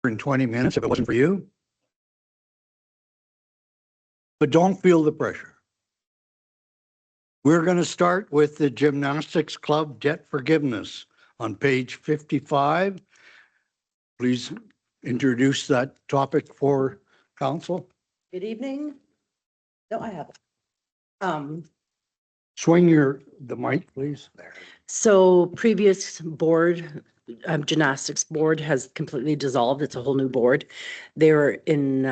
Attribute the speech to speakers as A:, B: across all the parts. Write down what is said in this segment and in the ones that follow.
A: in 20 minutes if it wasn't for you. But don't feel the pressure. We're going to start with the Gymnastics Club debt forgiveness on page 55. Please introduce that topic for council.
B: Good evening. No, I haven't.
A: Swing the mic, please. There.
B: So previous board, gymnastics board has completely dissolved. It's a whole new board. They were in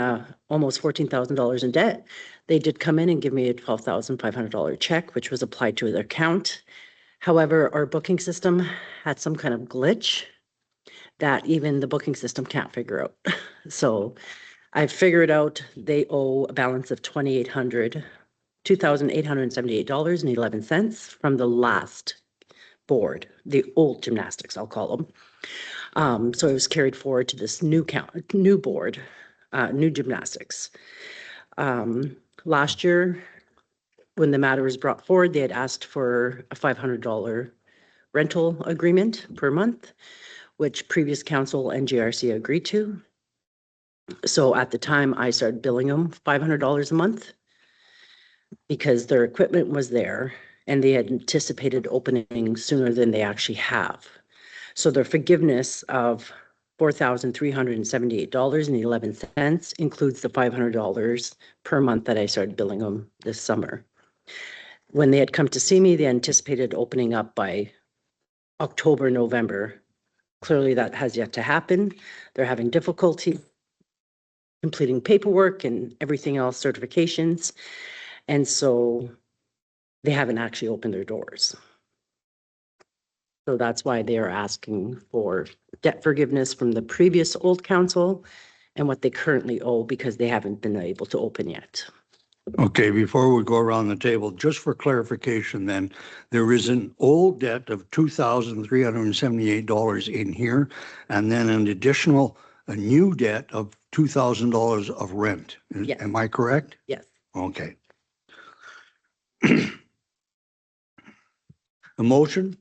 B: almost $14,000 in debt. They did come in and give me a $12,500 check, which was applied to their account. However, our booking system had some kind of glitch that even the booking system can't figure out. So I figured out they owe a balance of $2,878.11 from the last board, the old gymnastics, I'll call them. So it was carried forward to this new board, new gymnastics. Last year, when the matter was brought forward, they had asked for a $500 rental agreement per month, which previous council and GRC agreed to. So at the time, I started billing them $500 a month because their equipment was there and they had anticipated opening sooner than they actually have. So their forgiveness of $4,378.11 includes the $500 per month that I started billing them this summer. When they had come to see me, they anticipated opening up by October, November. Clearly that has yet to happen. They're having difficulty completing paperwork and everything else, certifications. And so they haven't actually opened their doors. So that's why they are asking for debt forgiveness from the previous old council and what they currently owe because they haven't been able to open yet.
A: Okay, before we go around the table, just for clarification then, there is an old debt of $2,378 in here, and then an additional, a new debt of $2,000 of rent.
B: Yes.
A: Am I correct?
B: Yes.
A: Okay. A motion?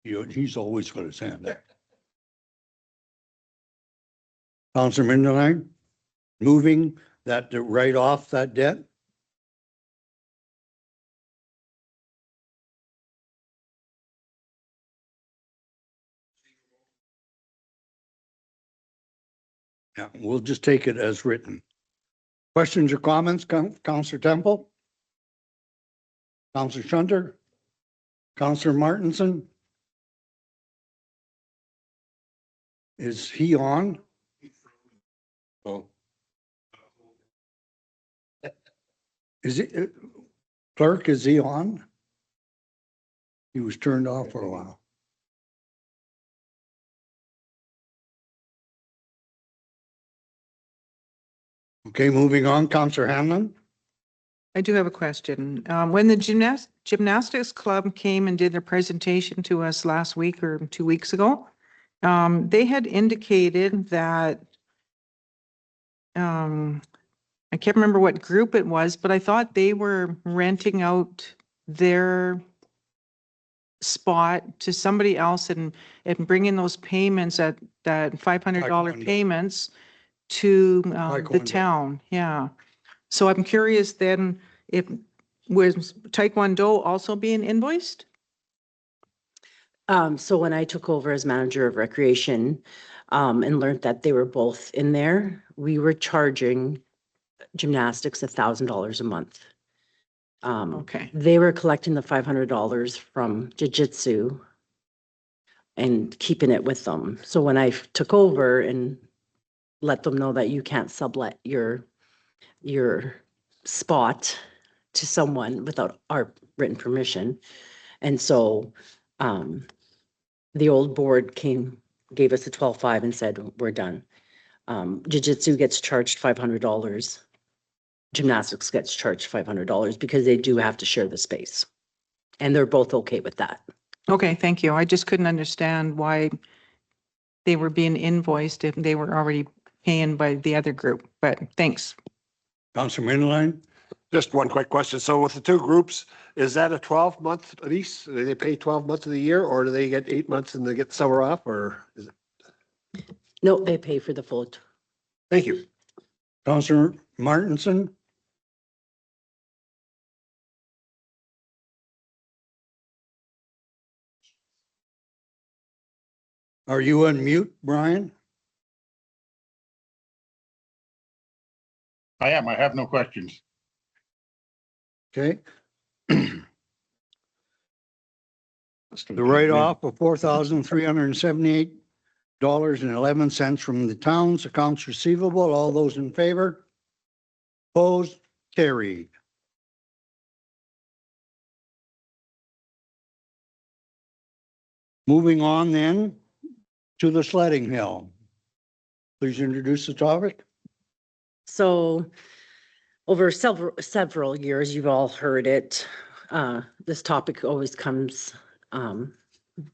A: He's always got his hand there. Councillor Minderline, moving that to write off that debt? Yeah, we'll just take it as written. Questions or comments, Councillor Temple? Councillor Shunter? Councillor Martinson? Is he on? Oh. Is it, clerk, is he on? He was turned off for a while. Okay, moving on, Councillor Hanlon.
C: I do have a question. When the gymnastics club came and did their presentation to us last week or 2 weeks ago, they had indicated that, I can't remember what group it was, but I thought they were renting out their spot to somebody else and bringing those payments at that $500 payments to the town. Yeah. So I'm curious then, if was Taekwondo also being invoiced?
B: So when I took over as manager of recreation and learned that they were both in there, we were charging gymnastics $1,000 a month.
C: Okay.
B: They were collecting the $500 from jiu-jitsu and keeping it with them. So when I took over and let them know that you can't sublet your spot to someone without our written permission. And so the old board gave us a 12.5 and said, we're done. Jiu-jitsu gets charged $500. Gymnastics gets charged $500 because they do have to share the space. And they're both okay with that.
C: Okay, thank you. I just couldn't understand why they were being invoiced if they were already paying by the other group, but thanks.
A: Councillor Minderline.
D: Just one quick question. So with the two groups, is that a 12-month lease? Do they pay 12 months of the year, or do they get 8 months and they get summer off, or is it?
B: No, they pay for the full.
D: Thank you.
A: Councillor Martinson? Are you on mute, Brian?
E: I am. I have no questions.
A: Okay. The write-off of $4,378.11 from the town's accounts receivable. All those in favor? Opposed? Carried. Moving on then to the sledding hill. Please introduce the topic.
B: So over several years, you've all heard it. This topic always comes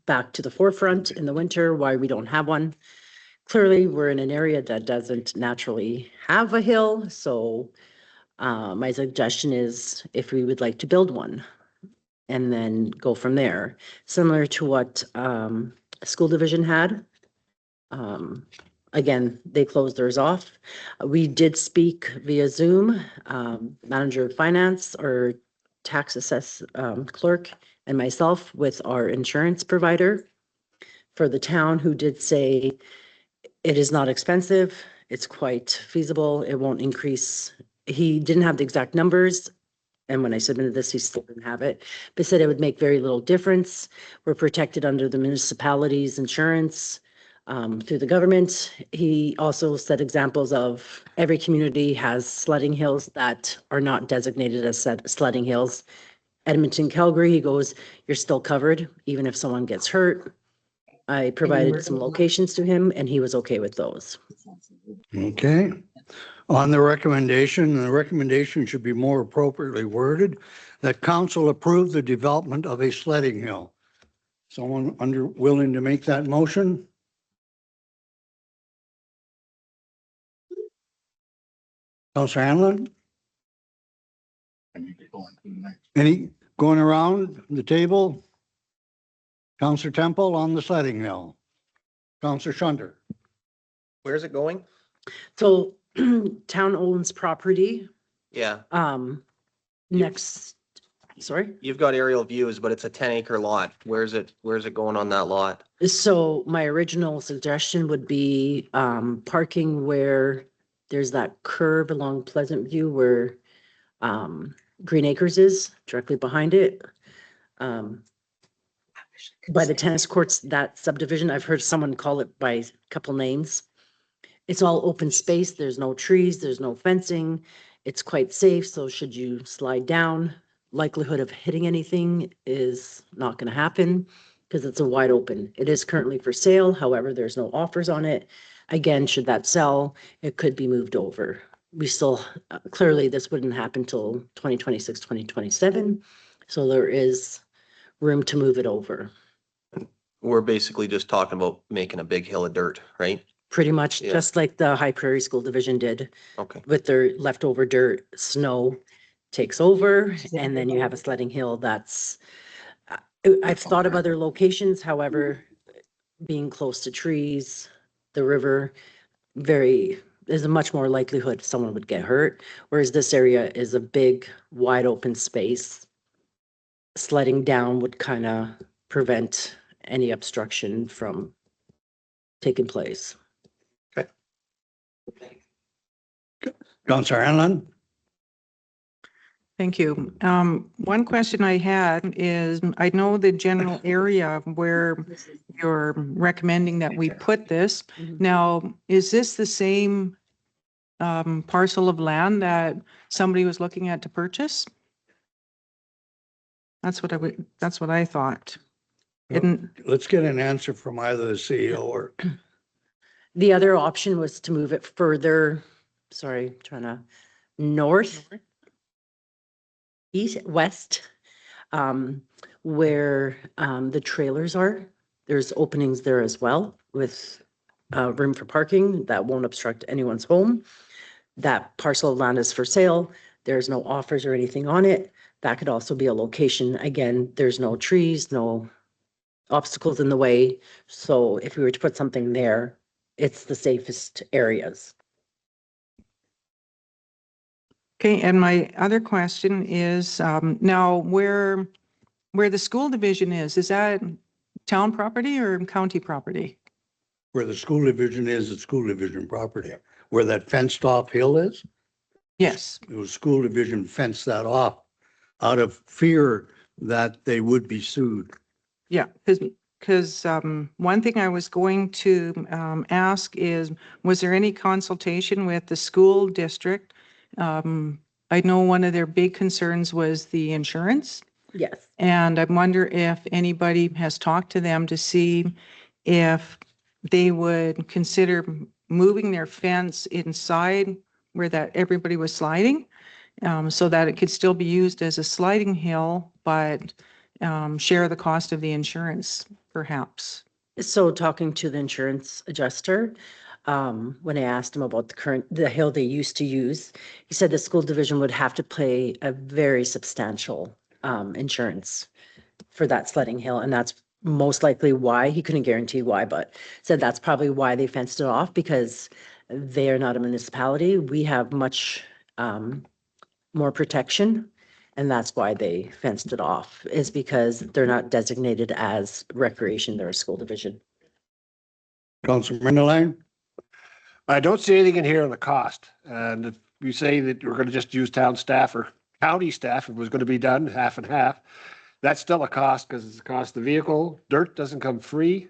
B: back to the forefront in the winter, why we don't have one. Clearly, we're in an area that doesn't naturally have a hill. So my suggestion is if we would like to build one and then go from there, similar to what school division had. Again, they closed theirs off. We did speak via Zoom, manager of finance or tax assess clerk and myself with our insurance provider for the town, who did say it is not expensive. It's quite feasible. It won't increase. He didn't have the exact numbers. And when I submitted this, he still didn't have it, but said it would make very little difference. We're protected under the municipality's insurance through the government. He also said examples of every community has sledding hills that are not designated as sledding hills. Edmonton, Calgary, he goes, you're still covered, even if someone gets hurt. I provided some locations to him and he was okay with those.
A: Okay. On the recommendation should be more appropriately worded, that council approve the development of a sledding hill. Someone willing to make that motion? Councillor Hanlon?
E: I need to go on to the next.
A: Any going around the table? Councillor Temple on the sledding hill. Councillor Shunter.
F: Where's it going?
B: So town owns property,
F: Yeah,
B: next, sorry.
F: you've got aerial views, but it's a 10-acre lot. Where's it going on that lot?
B: So my original suggestion would be parking where there's that curve along Pleasant View where Green Acres is, directly behind it. By the tennis courts, that subdivision, I've heard someone call it by a couple names. It's all open space. There's no trees, there's no fencing. It's quite safe, so should you slide down, likelihood of hitting anything is not going to happen because it's a wide open. It is currently for sale, however, there's no offers on it. Again, should that sell, it could be moved over. We still, clearly this wouldn't happen till 2026, 2027. So there is room to move it over.
F: We're basically just talking about making a big hill of dirt, right?
B: Pretty much
F: Yeah.
B: just like the High Prairie School Division did
F: Okay.
B: with their leftover dirt, snow takes over, and then you have a sledding hill that's, I've thought of other locations, however, being close to trees, the river, there's a much more likelihood someone would get hurt, whereas this area is a big, wide open space. Sledding down would kind of prevent any obstruction from taking place.
A: Councillor Hanlon?
C: Thank you. One question I had is, I know the general area where you're recommending that we put this.
B: Mhm.
C: Now, is this the same parcel of land that somebody was looking at to purchase? That's what I thought.
A: Let's get an answer from either the CEO or,
B: The other option was to move it further, north, east, west, where the trailers are. There's openings there as well with room for parking that won't obstruct anyone's home. That parcel of land is for sale. there's no offers or anything on it, that could also be a location. Again, there's no trees, no obstacles in the way. So if we were to put something there, it's the safest areas.
C: Okay, and my other question is, now where the school division is that town property or county property?
A: Where the school division is, it's school division property. Where that fenced off hill is,
C: Yes.
A: it was school division fenced that off out of fear that they would be sued.
C: Yeah, because one thing I was going to ask is, was there any consultation with the school district? I know one of their big concerns was the insurance.
B: Yes.
C: And I wonder if anybody has talked to them to see if they would consider moving their fence inside where that everybody was sliding, so that it could still be used as a sliding hill, but share the cost of the insurance, perhaps.
B: So talking to the insurance adjuster, when I asked him about the hill they used to use, he said the school division would have to pay a very substantial insurance for that sledding hill. And that's most likely why, he couldn't guarantee why, but said that's probably why they fenced it off, because they are not a municipality. We have much more protection. And that's why they fenced it off, is because they're not designated as recreation, they're a school division.
A: Councilor Minderline?
D: I don't see anything in here on the cost. And if you say that we're going to just use town staff or county staff, if it was going to be done half and half, that's still a cost because it's the cost of the vehicle. Dirt doesn't come free.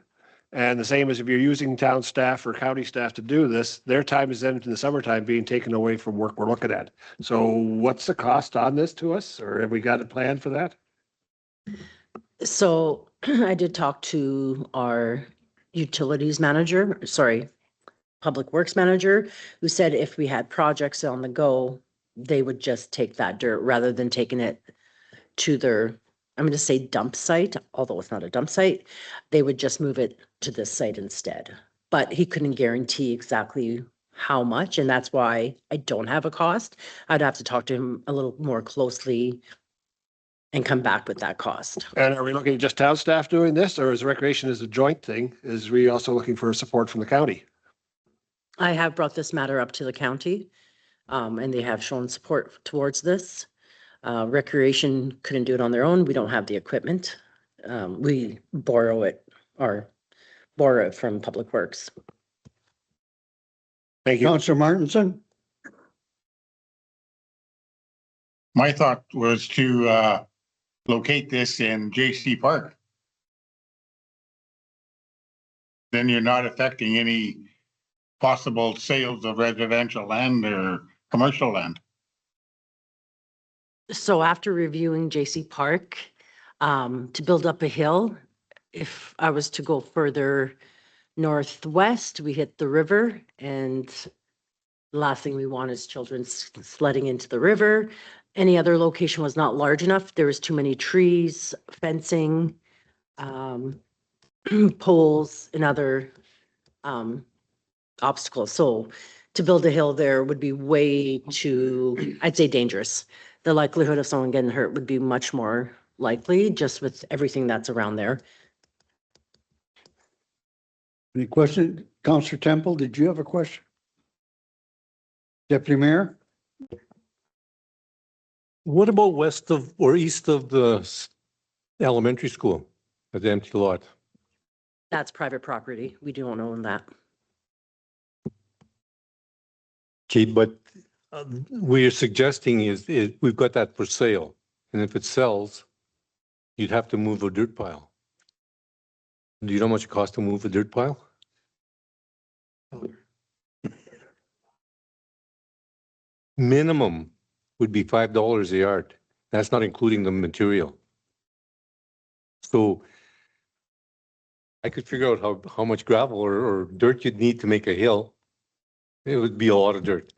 D: And the same as if you're using town staff or county staff to do this, their time is then in the summertime being taken away from work we're looking at. So what's the cost on this to us? Or have we got a plan for that?
B: So I did talk to our public works manager, who said if we had projects on the go, they would just take that dirt rather than taking it to their, I'm going to say dump site, although it's not a dump site. They would just move it to this site instead. But he couldn't guarantee exactly how much, and that's why I don't have a cost. I'd have to talk to him a little more closely and come back with that cost.
D: And are we looking at just town staff doing this, or is recreation as a joint thing? Is we also looking for support from the county?
B: I have brought this matter up to the county, and they have shown support towards this. Recreation couldn't do it on their own. We don't have the equipment. We borrow it from Public Works.
D: Thank you.
A: Councilor Martinson?
E: My thought was to locate this in J.C. Park. Then you're not affecting any possible sales of residential land or commercial land.
B: So after reviewing J.C. Park, to build up a hill, if I was to go further northwest, we hit the river, and the last thing we want is children sledding into the river. Any other location was not large enough. There was too many trees, fencing, poles, and other obstacles. So to build a hill there would be way too, I'd say, dangerous. The likelihood of someone getting hurt would be much more likely, just with everything that's around there.
A: Any question? Councilor Temple, did you have a question? Deputy Mayor?
G: What about west of or east of the elementary school at the empty lot?
B: That's private property. We don't own that.
G: Okay, but what you're suggesting is we've got that for sale. And if it sells, you'd have to move a dirt pile. Do you know how much it costs to move a dirt pile? Minimum would be $5 a yard. That's not including the material. So I could figure out how much gravel or dirt you'd need to make a hill. It would be a lot of dirt.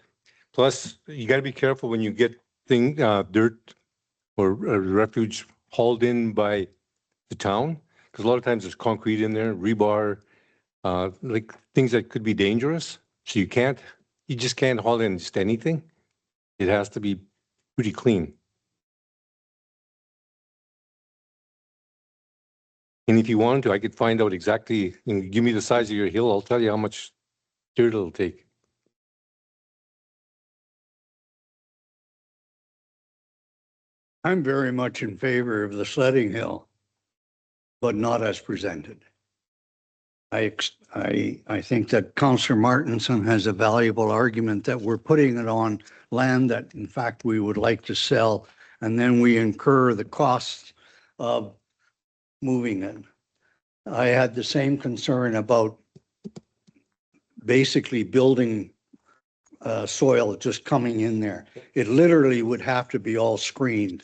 G: Plus, you got to be careful when you get dirt or refuge hauled in by the town, because a lot of times there's concrete in there, rebar, like things that could be dangerous. So you just can't haul in just anything. It has to be pretty clean. And if you wanted to, I could find out exactly, and give me the size of your hill, I'll tell you how much dirt it'll take.
A: I'm very much in favor of the sledding hill, but not as presented. I think that Councillor Martinson has a valuable argument that we're putting it on land that in fact we would like to sell, and then we incur the costs of moving it. I had the same concern about basically building soil just coming in there. It literally would have to be all screened.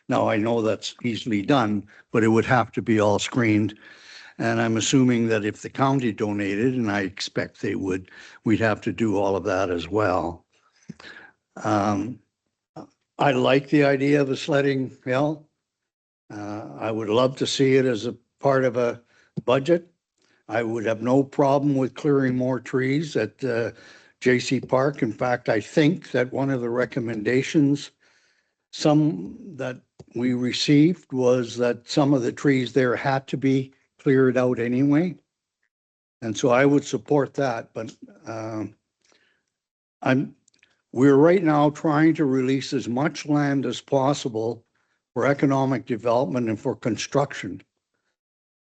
A: Now, I know that's easily done, but it would have to be all screened. And I'm assuming that if the county donated, and I expect they would, we'd have to do all of that as well. I like the idea of a sledding hill. I would love to see it as a part of a budget. I would have no problem with clearing more trees at J.C. Park. In fact, I think that one of the recommendations, some that we received, was that some of the trees there had to be cleared out anyway. And so I would support that, but we're right now trying to release as much land as possible for economic development and for construction.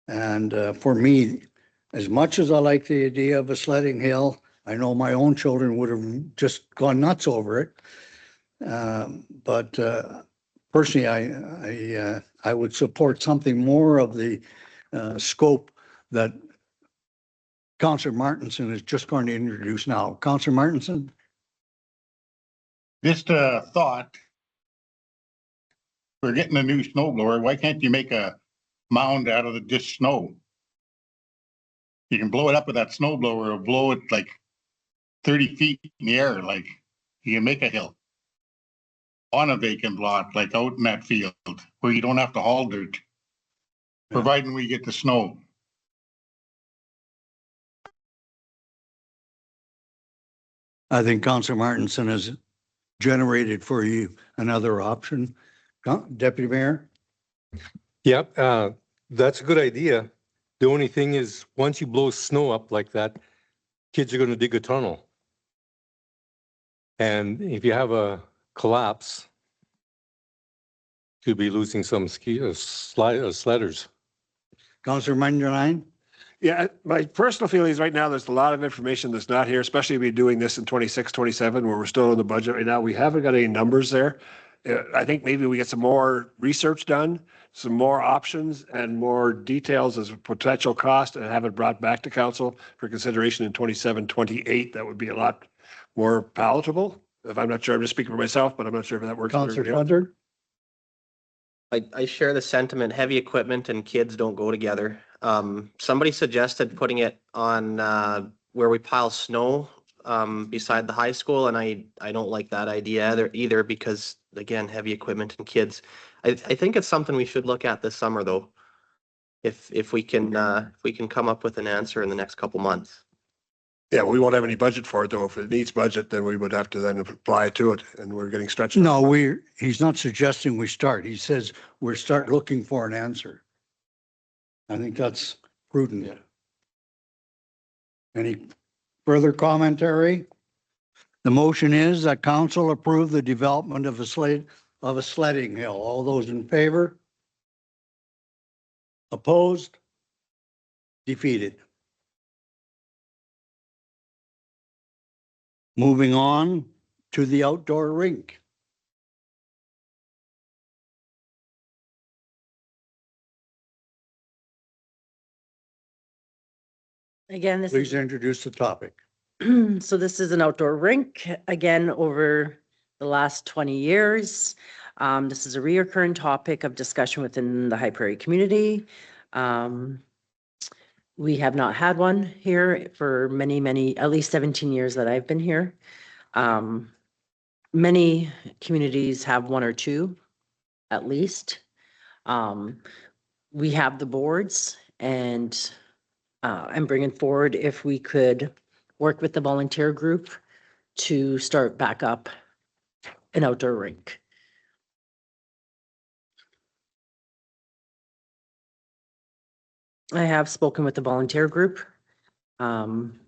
A: And for me, as much as I like the idea of a sledding hill, I know my own children would have just gone nuts over it. But personally, I would support something more of the scope that Councillor Martinson is just going to introduce now. Councillor Martinson?
E: Just a thought. We're getting a new snow blower. Why can't you make a mound out of the just snow? You can blow it up with that snow blower or blow it like 30 feet in the air. Like you can make a hill on a vacant lot, like out in that field where you don't have to haul dirt, providing we get the snow.
A: I think Councillor Martinson has generated for you another option. Deputy Mayor?
G: Yep, that's a good idea. The only thing is, once you blow snow up like that, kids are going to dig a tunnel. And if you have a collapse, you'll be losing some sledders.
A: Councillor Munderline?
D: Yeah, my personal feeling is right now, there's a lot of information that's not here, especially if we're doing this in 26, 27, where we're still in the budget right now. We haven't got any numbers there. I think maybe we get some more research done, some more options and more details as a potential cost and have it brought back to council for consideration in 27, 28. That would be a lot more palatable. If I'm not sure, I'm just speaking for myself, but I'm not sure if that works. for
A: Councillor
D: everybody else.
A: Frederick?
F: I share the sentiment, heavy equipment and kids don't go together. Somebody suggested putting it on where we pile snow beside the high school, and I don't like that idea either because, again, heavy equipment and kids. I think it's something we should look at this summer, though, if we can come up with an answer in the next couple months.
D: Yeah, we won't have any budget for it though. If it needs budget, then we would have to then apply to it and we're getting stretched.
A: No, he's not suggesting we start. He says we're start looking for an answer. I think that's prudent.
D: Yeah.
A: Any further commentary? The motion is that council approve the development of a sledding hill. All those in favor? Opposed? Defeated. Moving on to the outdoor rink.
B: Again, this
A: Please
B: is,
A: introduce the topic.
B: so this is an outdoor rink, again, over the last 20 years. This is a reoccurring topic of discussion within the High Prairie community. We have not had one here for many, at least 17 years that I've been here. Many communities have one or two, at least. We have the boards, and I'm bringing forward if we could work with the volunteer group to start back up an outdoor rink. I have spoken with the volunteer group. Um,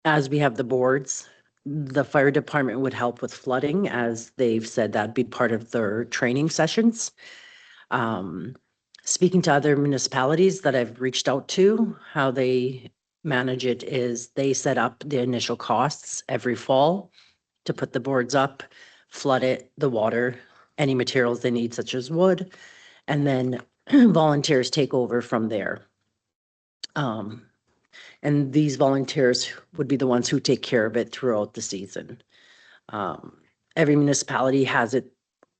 B: as we have the boards, the fire department would help with flooding, as they've said that'd be part of their training sessions. Speaking to other municipalities that I've reached out to, how they manage it is they set up the initial costs every fall to put the boards up, flood it, the water, any materials they need such as wood, and then volunteers take over from there. And these volunteers would be the ones who take care of it throughout the season. Every municipality has it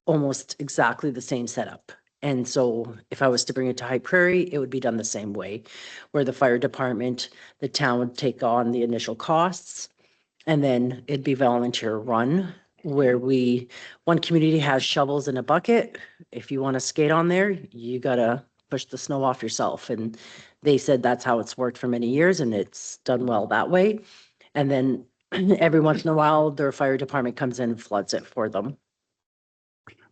B: almost exactly the same setup. And so if I was to bring it to High Prairie, it would be done the same way, where the fire department, the town would take on the initial costs, and then it'd be volunteer run, where one community has shovels in a bucket. If you want to skate on there, you gotta push the snow off yourself. And they said that's how it's worked for many years and it's done well that way. And then every once in a while, their fire department comes in and floods it for them.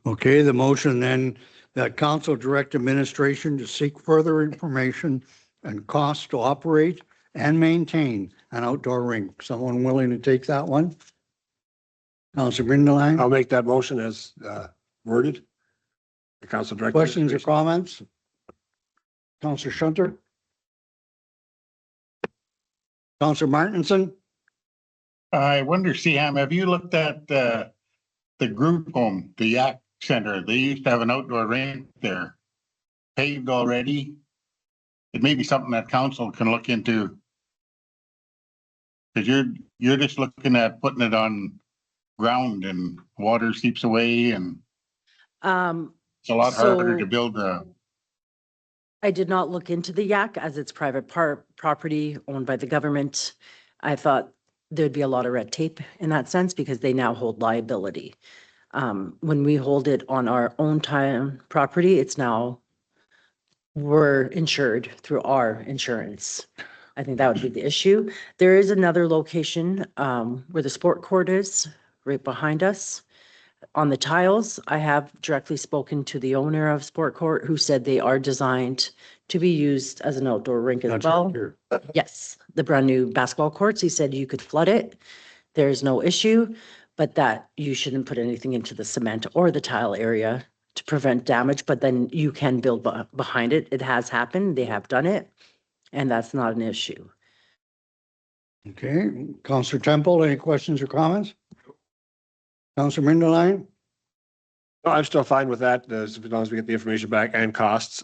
A: Okay, the motion then that council direct administration to seek further information and costs to operate and maintain an outdoor rink. Someone willing to take that one? Councilor
D: I'll
A: Brindleline,
D: make that motion as worded. The council director.
A: questions or comments? Councilor Shunter? Councilor Martinson?
E: I wonder, Sam, have you looked at the group home, the Yak Center? They used to have an outdoor rink there, paved already. It may be something that council can look into. Cause you're just looking at putting it on ground and water seeps away and it's a lot harder
B: So-
E: to build a.
B: I did not look into the Yak as it's private property owned by the government. I thought there'd be a lot of red tape in that sense because they now hold liability. When we hold it on our own time property, we're insured through our insurance. I think that would be the issue. There is another location where the sport court is, right behind us. On the tiles, I have directly spoken to the owner of Sport Court, who said they are designed to be used as an outdoor rink as
A: That's
B: well.
A: right here.
B: Yes, the brand new basketball courts, he said you could flood it. There's no issue, but that you shouldn't put anything into the cement or the tile area to prevent damage, but then you can build behind it. It has happened. They have done it, and that's not an issue.
A: Okay, Councilor Temple, any questions or comments? Councilor Brindleline?
D: No, I'm still fine with that, as long as we get the information back and costs,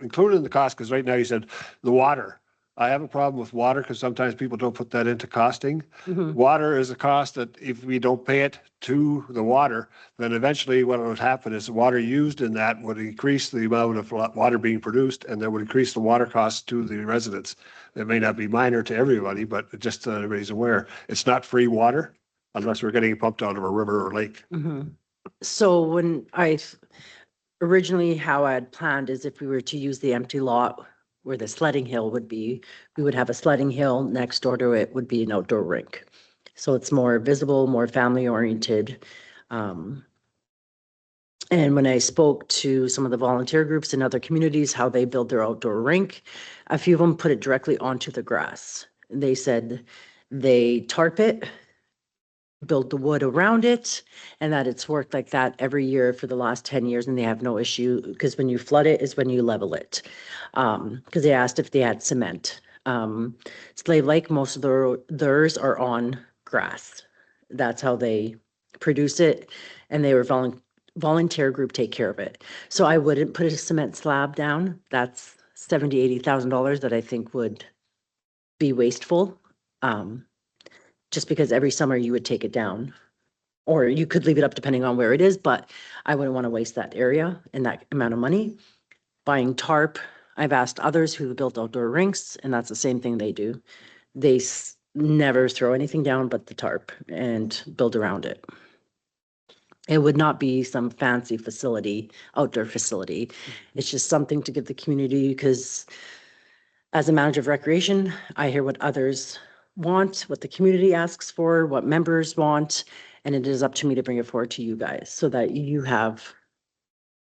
D: included in the cost, because right now you said the water. I have a problem with water because sometimes people don't put that into costing.
B: Mhm.
D: Water is a cost that if we don't pay it to the water, then eventually what would happen is the water used in that would increase the amount of water being produced and that would increase the water costs to the residents. It may not be minor to everybody, but just so everybody's aware, it's not free water unless we're getting it pumped out of a river or lake.
B: Mhm. So when originally how I had planned is if we were to use the empty lot where the sledding hill would be, we would have a sledding hill, next door to it would be an outdoor rink. So it's more visible, more family oriented. And when I spoke to some of the volunteer groups in other communities, how they build their outdoor rink, a few of them put it directly onto the grass. They said they tarp it, build the wood around it, and that it's worked like that every year for the last 10 years and they have no issue, because when you flood it is when you level it. Because they asked if they had cement. Slave Lake, most of theirs are on grass. That's how they produce it, and they were volunteer group take care of it. So I wouldn't put a cement slab down. That's $70,000-$80,000 that I think would be wasteful. Just because every summer you would take it down. Or you could leave it up depending on where it is, but I wouldn't want to waste that area and that amount of money. Buying tarp, I've asked others who built outdoor rinks, and that's the same thing they do. They never throw anything down but the tarp and build around it. It would not be some fancy facility, outdoor facility. It's just something to give the community, because as a manager of recreation, I hear what others want, what the community asks for, what members want, and it is up to me to bring it forward to you guys so that you have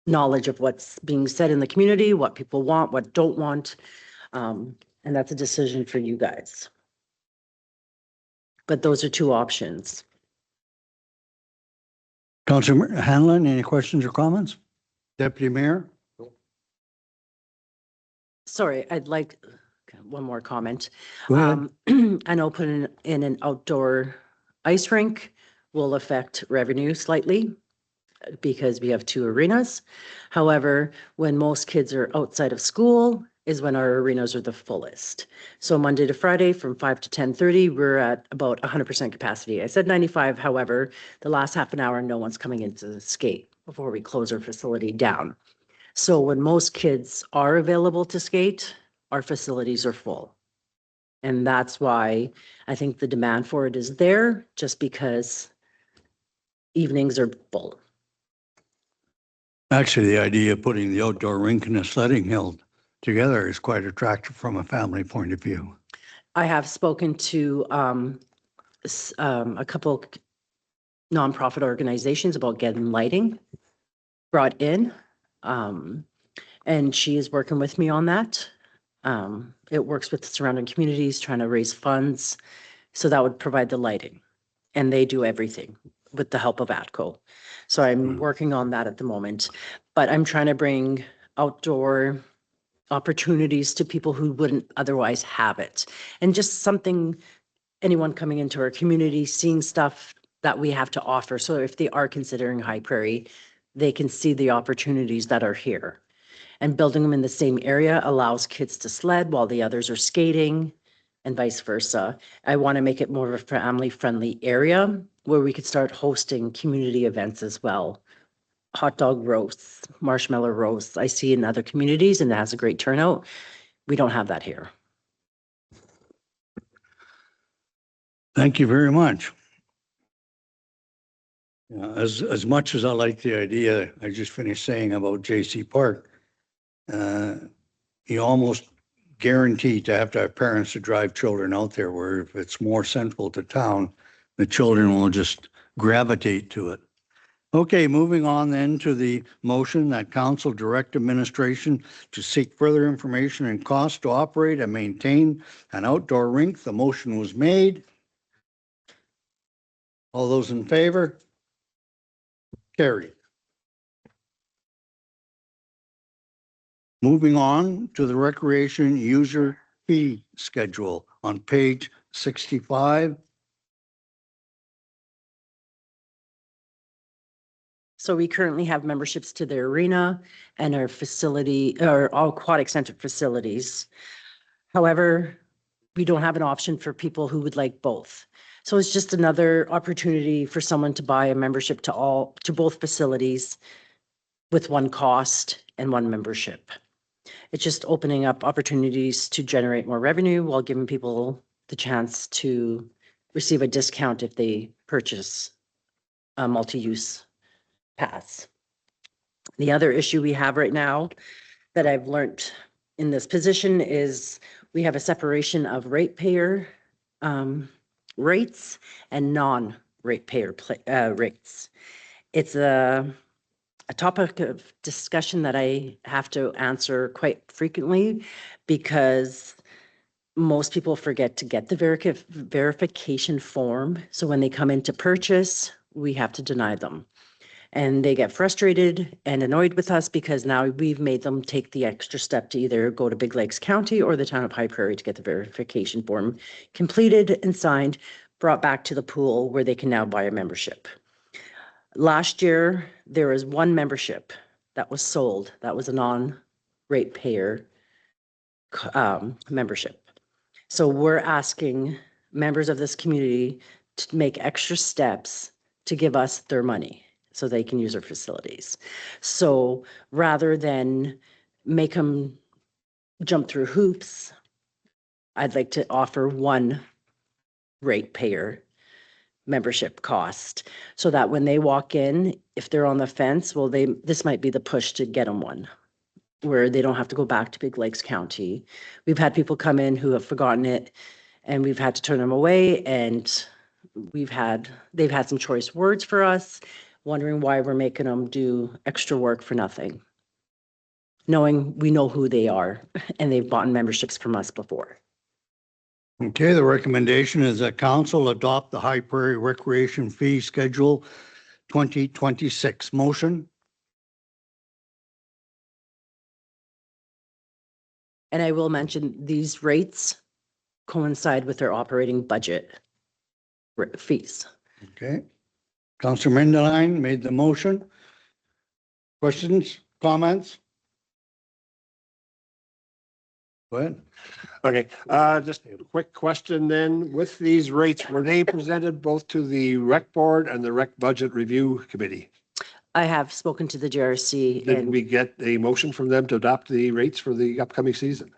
B: knowledge of what's being said in the community, what people want, what don't want. And that's a decision for you guys. But those are two options.
A: Councillor Hanlon, any questions or comments? Deputy Mayor?
B: Sorry, I'd like one more comment.
A: Go ahead.
B: I know putting in an outdoor ice rink will affect revenue slightly because we have two arenas. However, when most kids are outside of school is when our arenas are the fullest. So Monday to Friday from 5 to 10:30, we're at about 100% capacity. I said 95, however, the last half an hour, no one's coming in to skate before we close our facility down. So when most kids are available to skate, our facilities are full. And that's why I think the demand for it is there, just because evenings are full.
A: Actually, the idea of putting the outdoor rink and a sledding hill together is quite attractive from a family point of view.
B: I have spoken to a couple nonprofit organizations about getting lighting brought in. And she is working with me on that. It works with the surrounding communities, trying to raise funds. So that would provide the lighting. And they do everything with the help of ATCO. So I'm working on that at the moment. But I'm trying to bring outdoor opportunities to people who wouldn't otherwise have it. And just something, anyone coming into our community, seeing stuff that we have to offer. So if they are considering High Prairie, they can see the opportunities that are here. And building them in the same area allows kids to sled while the others are skating and vice versa. I want to make it more of a family-friendly area where we could start hosting community events as well. Hot dog roasts, marshmallow roasts. I see in other communities and it has a great turnout. We don't have that here.
A: Thank you very much. As much as I like the idea, I just finished saying about J.C. Park, you almost guaranteed to have parents to drive children out there, where if it's more central to town, the children will just gravitate to it. Okay, moving on then to the motion that council direct administration to seek further information and cost to operate and maintain an outdoor rink. The motion was made. All those in favor? Carried. Moving on to the recreation user fee schedule on page 65.
B: So we currently have memberships to the arena and our facility, or all aquatic center facilities. However, we don't have an option for people who would like both. So it's just another opportunity for someone to buy a membership to both facilities with one cost and one membership. It's just opening up opportunities to generate more revenue while giving people the chance to receive a discount if they purchase a multi-use pass. The other issue we have right now that I've learned in this position is we have a separation of ratepayer rates and non-ratepayer rates. It's a topic of discussion that I have to answer quite frequently because most people forget to get the verification form. So when they come in to purchase, we have to deny them. And they get frustrated and annoyed with us because now we've made them take the extra step to either go to Big Lakes County or the town of High Prairie to get the verification form completed and signed, brought back to the pool where they can now buy a membership. Last year, there was one membership that was sold. That was a non-ratepayer membership. So we're asking members of this community to make extra steps to give us their money so they can use our facilities. So rather than make them jump through hoops, I'd like to offer one ratepayer membership cost so that when they walk in, if they're on the fence, well, this might be the push to get them one where they don't have to go back to Big Lakes County. We've had people come in who have forgotten it and we've had to turn them away, and they've had some choice words for us. wondering why we're making them do extra work for nothing. Knowing we know who they are and they've bought memberships from us before.
A: Okay, the recommendation is that council adopt the High Prairie Recreation Fee Schedule 2026. Motion?
B: And I will mention these rates coincide with their operating budget fees.
A: Okay. Councillor Mendeline made the motion. Questions, comments? Go ahead.
D: Okay, just a quick question then. With these rates, were they presented both to the rec board and the rec budget review committee?
B: I have spoken to the JRC
D: Did
B: and
D: we get a motion from them to adopt the rates for the upcoming season?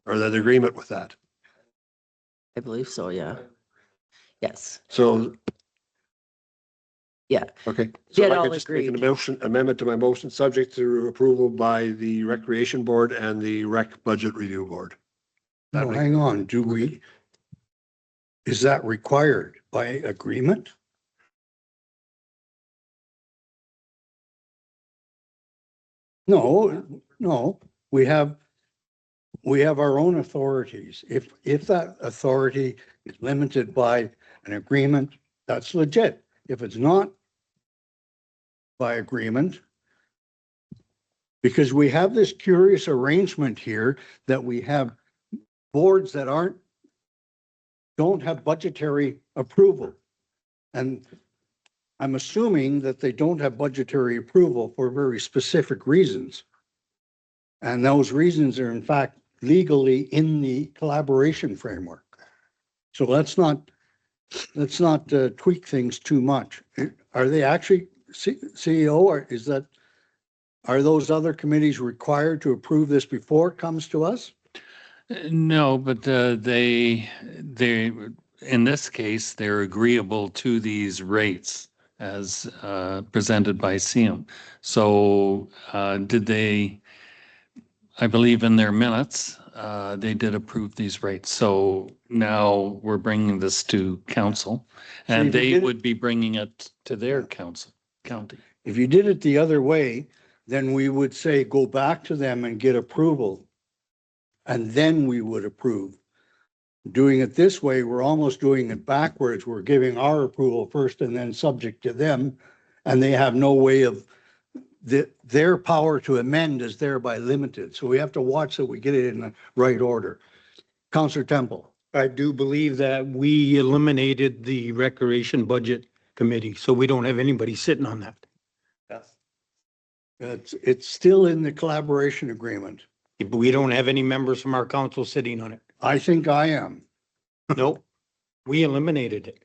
D: Or that agreement with that?
B: I believe so, yeah. Yes,
D: So,
B: yeah.
D: okay.
B: They
D: So
B: had
D: I
B: all
D: could just make an
B: agreed.
D: amendment to my motion, subject to approval by the recreation board and the rec budget review board.
A: No, hang on, is that required by agreement? No, we have our own authorities. If that authority is limited by an agreement, that's legit. If it's not by agreement, because we have this curious arrangement here that we have boards that don't have budgetary approval. And I'm assuming that they don't have budgetary approval for very specific reasons. And those reasons are in fact legally in the collaboration framework. So let's not tweak things too much. Are they actually, CEO, or are those other committees required to approve this before it comes to us?
H: No, but in this case, they're agreeable to these rates as presented by CM. So did they, I believe in their minutes, they did approve these rates. So now we're bringing this to council
A: So
H: and
A: if you
H: they
A: did it-
H: would be bringing it to their county.
A: If you did it the other way, then we would say, go back to them and get approval. And then we would approve. Doing it this way, we're almost doing it backwards. We're giving our approval first and then subject to them. And they have no way of, their power to amend is thereby limited. So we have to watch that we get it in the right order. Councillor Temple.
I: I do believe that we eliminated the Recreation Budget Committee, so we don't have anybody sitting on that.
A: It's still in the collaboration agreement.
I: But we don't have any members from our council sitting on it.
A: I think I am.
I: Nope, we eliminated it.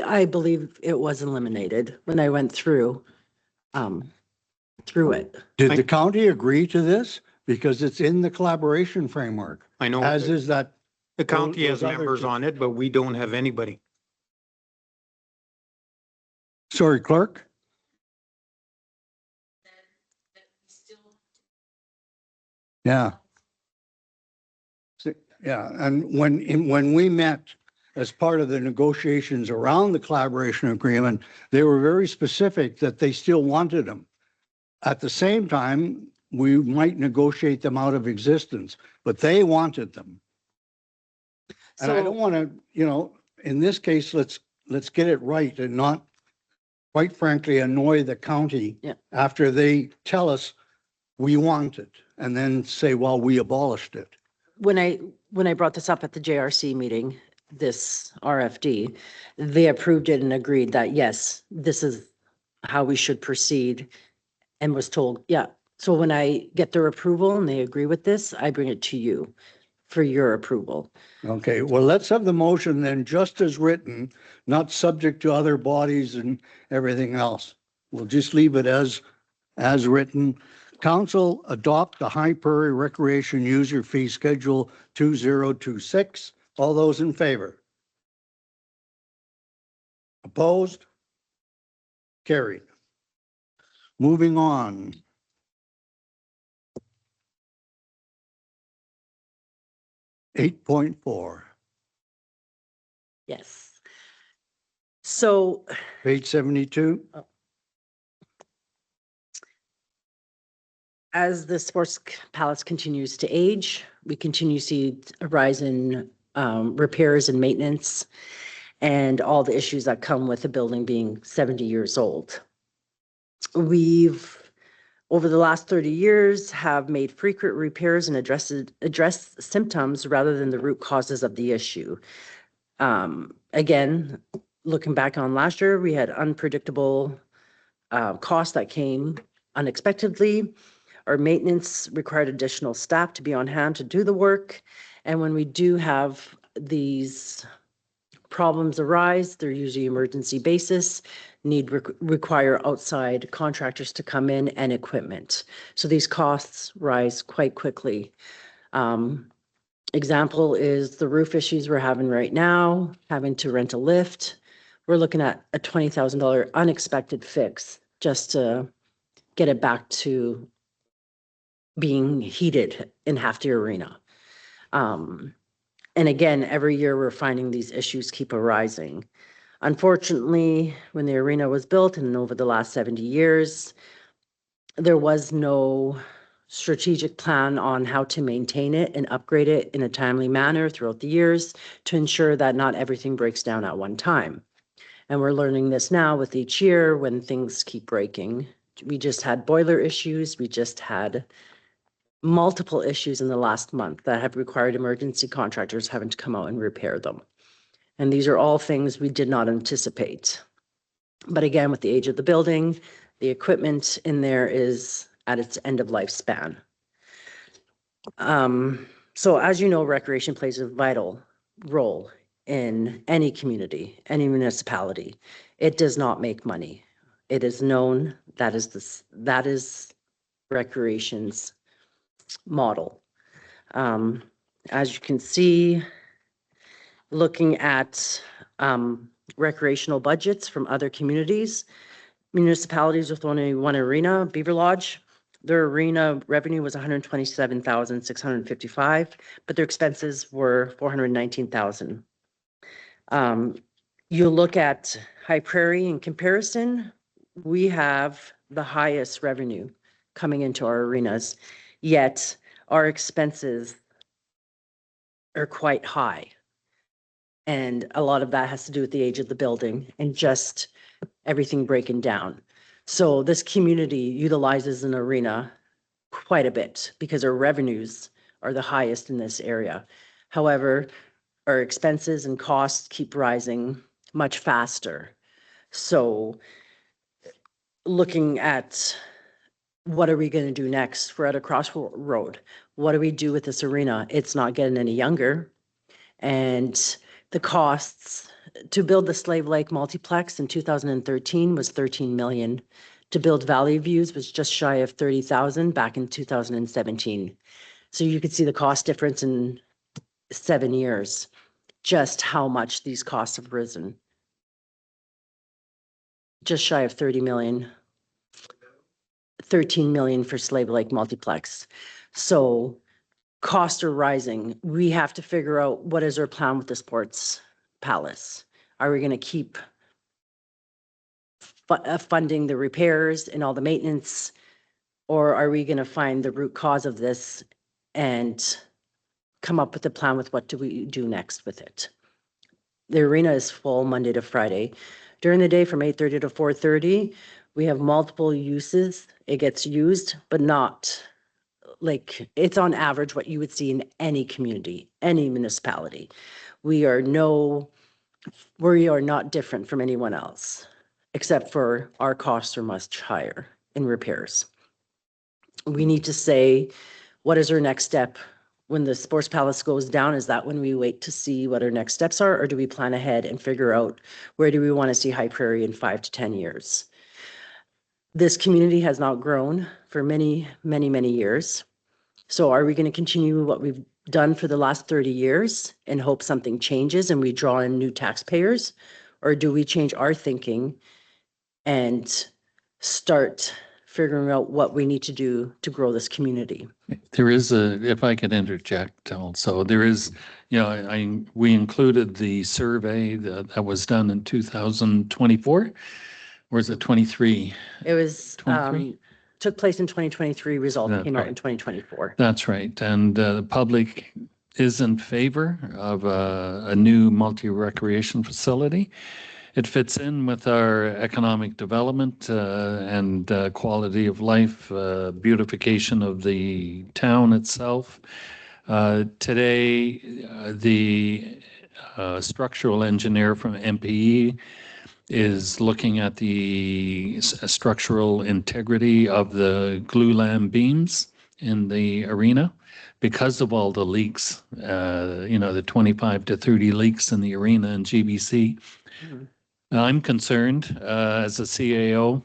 B: I believe it was eliminated when I went through it.
A: Did the county agree to this? Because it's in the collaboration framework,
I: I know
A: as is that.
I: the county has
A: those other
I: members
A: two.
I: on it, but we don't have anybody.
A: Sorry, clerk? Yeah. Yeah, and when we met as part of the negotiations around the collaboration agreement, they were very specific that they still wanted them. At the same time, we might negotiate them out of existence, but they wanted them. And I don't
B: So,
A: want to, in this case, let's get it right and not, quite frankly, annoy the county
B: Yeah.
A: after they tell us we want it and then say, well, we abolished it.
B: when I brought this up at the JRC meeting, this RFD, they approved it and agreed that, yes, this is how we should proceed, and was told, yeah. So when I get their approval and they agree with this, I bring it to you for your approval.
A: Okay, well, let's have the motion then just as written, not subject to other bodies and everything else. We'll just leave it as written. Council adopt the High Prairie Recreation User Fee Schedule 2026. All those in favor? Opposed? Carried. Moving on. Eight point four.
B: Yes. So
A: Page 72.
B: as the sports palace continues to age, we continue to see a rise in repairs and maintenance and all the issues that come with the building being 70 years old. We've, over the last 30 years, have made frequent repairs and addressed symptoms rather than the root causes of the issue. Again, looking back on last year, we had unpredictable costs that came unexpectedly. Our maintenance required additional staff to be on hand to do the work. And when we do have these problems arise, they're usually emergency basis, require outside contractors to come in and equipment. So these costs rise quite quickly. Example is the roof issues we're having right now, having to rent a lift. We're looking at a $20,000 unexpected fix just to get it back to being heated in half the arena. And again, every year we're finding these issues keep arising. Unfortunately, when the arena was built and over the last 70 years, there was no strategic plan on how to maintain it and upgrade it in a timely manner throughout the years to ensure that not everything breaks down at one time. And we're learning this now with each year when things keep breaking. We just had boiler issues. We just had multiple issues in the last month that have required emergency contractors having to come out and repair them. And these are all things we did not anticipate. But again, with the age of the building, the equipment in there is at its end of lifespan. So as you know, recreation plays a vital role in any community, any municipality. It does not make money. It is known that is recreation's model. As you can see, looking at recreational budgets from other communities, municipalities with only one arena, Beaver Lodge, their arena revenue was $127,655, but their expenses were $419,000. You look at High Prairie in comparison, we have the highest revenue coming into our arenas, yet our expenses are quite high. And a lot of that has to do with the age of the building and just everything breaking down. So this community utilizes an arena quite a bit because our revenues are the highest in this area. However, our expenses and costs keep rising much faster. So looking at what are we going to do next? We're at a crossroad. What do we do with this arena? It's not getting any younger. And the costs to build the Slave Lake multiplex in 2013 was $13 million. To build Valley Views was just shy of $30,000 back in 2017. So you could see the cost difference in 7 years, just how much these costs have risen. Just shy of 30 million. 13 million for Slave Lake multiplex. So costs are rising. We have to figure out what is our plan with the sports palace. Are we going to keep funding the repairs and all the maintenance, or are we going to find the root cause of this and come up with a plan with what do we do next with it? The arena is full Monday to Friday. During the day from 8:30 to 4:30, we have multiple uses. It gets used, but not like it's on average what you would see in any community, any municipality. We are not different from anyone else, except for our costs are much higher in repairs. We need to say, what is our next step? When the sports palace goes down, is that when we wait to see what our next steps are, or do we plan ahead and figure out where do we want to see High Prairie in 5 to 10 years? This community has not grown for many, many, many years. So are we going to continue what we've done for the last 30 years and hope something changes and we draw in new taxpayers? Or do we change our thinking and start figuring out what we need to do to grow this community.
H: There is if I could interject also, there is, we included the survey that was done in 2024, or is it 23?
B: It was,
H: 23?
B: took place in 2023, result
H: That's
B: came out
H: right.
B: in 2024.
H: That's right. And the public is in favor of a new multi-recreation facility. It fits in with our economic development and quality of life, beautification of the town itself. Today, the structural engineer from MPE is looking at the structural integrity of the glulam beams in the arena because of all the leaks, the 25 to 30 leaks in the arena in GBC.
B: Mhm.
H: I'm concerned as a CAO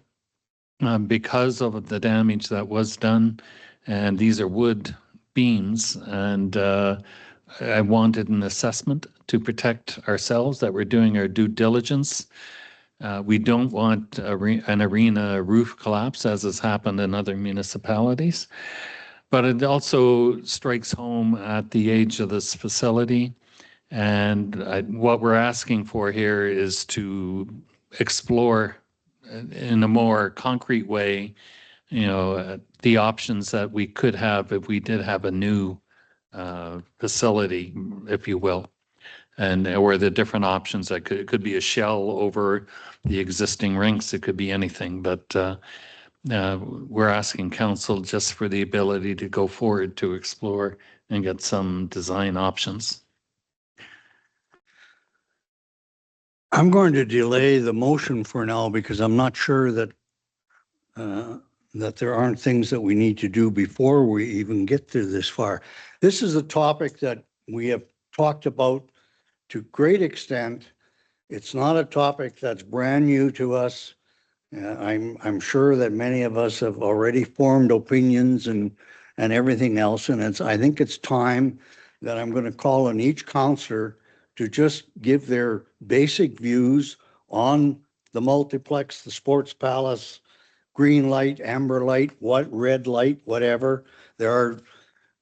H: because of the damage that was done, and these are wood beams, and I wanted an assessment to protect ourselves, that we're doing our due diligence. We don't want an arena roof collapse, as has happened in other municipalities. But it also strikes home at the age of this facility. And what we're asking for here is to explore in a more concrete way, the options that we could have if we did have a new facility, if you will. And or the different options that it could be a shell over the existing rinks. It could be anything, but we're asking council just for the ability to go forward to explore and get some design options.
A: I'm going to delay the motion for now because I'm not sure that that there aren't things that we need to do before we even get to this far. This is a topic that we have talked about to great extent. It's not a topic that's brand new to us. I'm sure that many of us have already formed opinions and everything else. And I think it's time that I'm going to call on each counselor to just give their basic views on the multiplex, the Sports Palace, green light, amber light, red light, whatever. There are,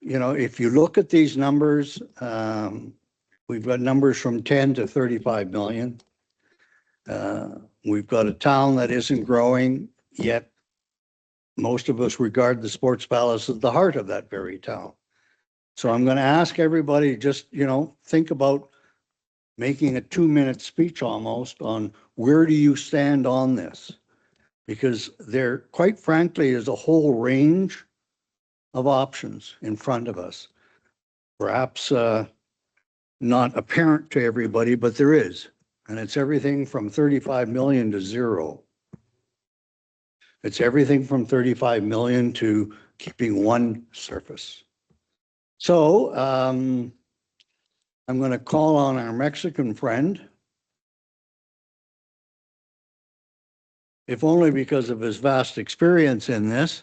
A: if you look at these numbers, we've got numbers from 10 to 35 million. We've got a town that isn't growing, yet most of us regard the Sports Palace as the heart of that very town. So I'm going to ask everybody just, think about making a 2-minute speech almost on where do you stand on this? Because there, quite frankly, is a whole range of options in front of us. Perhaps not apparent to everybody, but there is. And it's everything from 35 million to zero. It's everything from 35 million to keeping one surface. So I'm going to call on our Mexican friend, if only because of his vast experience in this.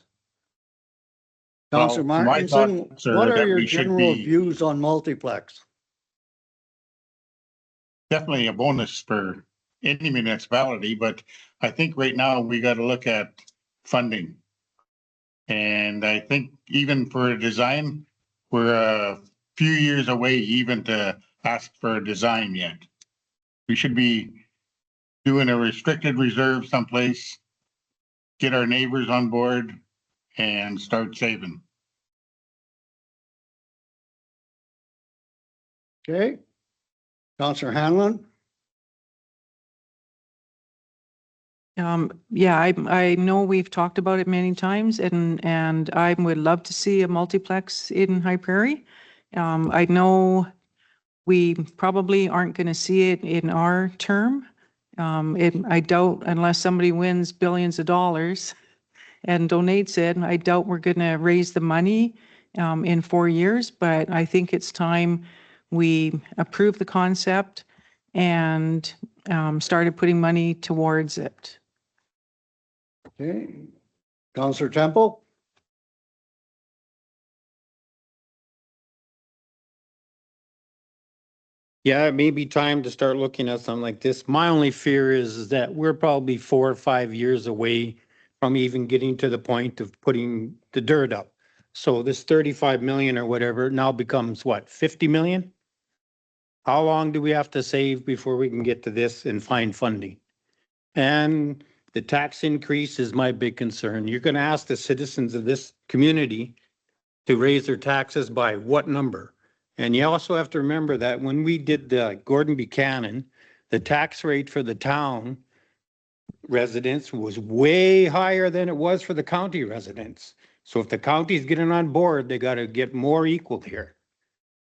A: Councillor
E: my
A: Martinson,
E: thoughts are
A: what are
E: that
A: your
E: we should
A: general
E: be-
A: views on multiplex?
E: Definitely a bonus for any municipality, but I think right now we got to look at funding. And I think even for a design, we're a few years away even to ask for a design yet. We should be doing a restricted reserve someplace, get our neighbors on board and start saving.
A: Okay. Councillor Hanlon?
C: Yeah, I know we've talked about it many times, and I would love to see a multiplex in High Prairie. I know we probably aren't going to see it in our term. I doubt, unless somebody wins billions of dollars and donates it, I doubt we're going to raise the money in 4 years, but I think it's time we approve the concept and started putting money towards it.
A: Okay. Councillor Temple?
I: Yeah, it may be time to start looking at something like this. My only fear is that we're probably 4 or 5 years away from even getting to the point of putting the dirt up. So this 35 million or whatever now becomes what, 50 million? How long do we have to save before we can get to this and find funding? And the tax increase is my big concern. You're gonna ask the citizens of this community to raise their taxes by what number? And you also have to remember that when we did the Gordon Buchanan, the tax rate for the town residents was way higher than it was for the county residents. So if the county's getting on board, they gotta get more equal here.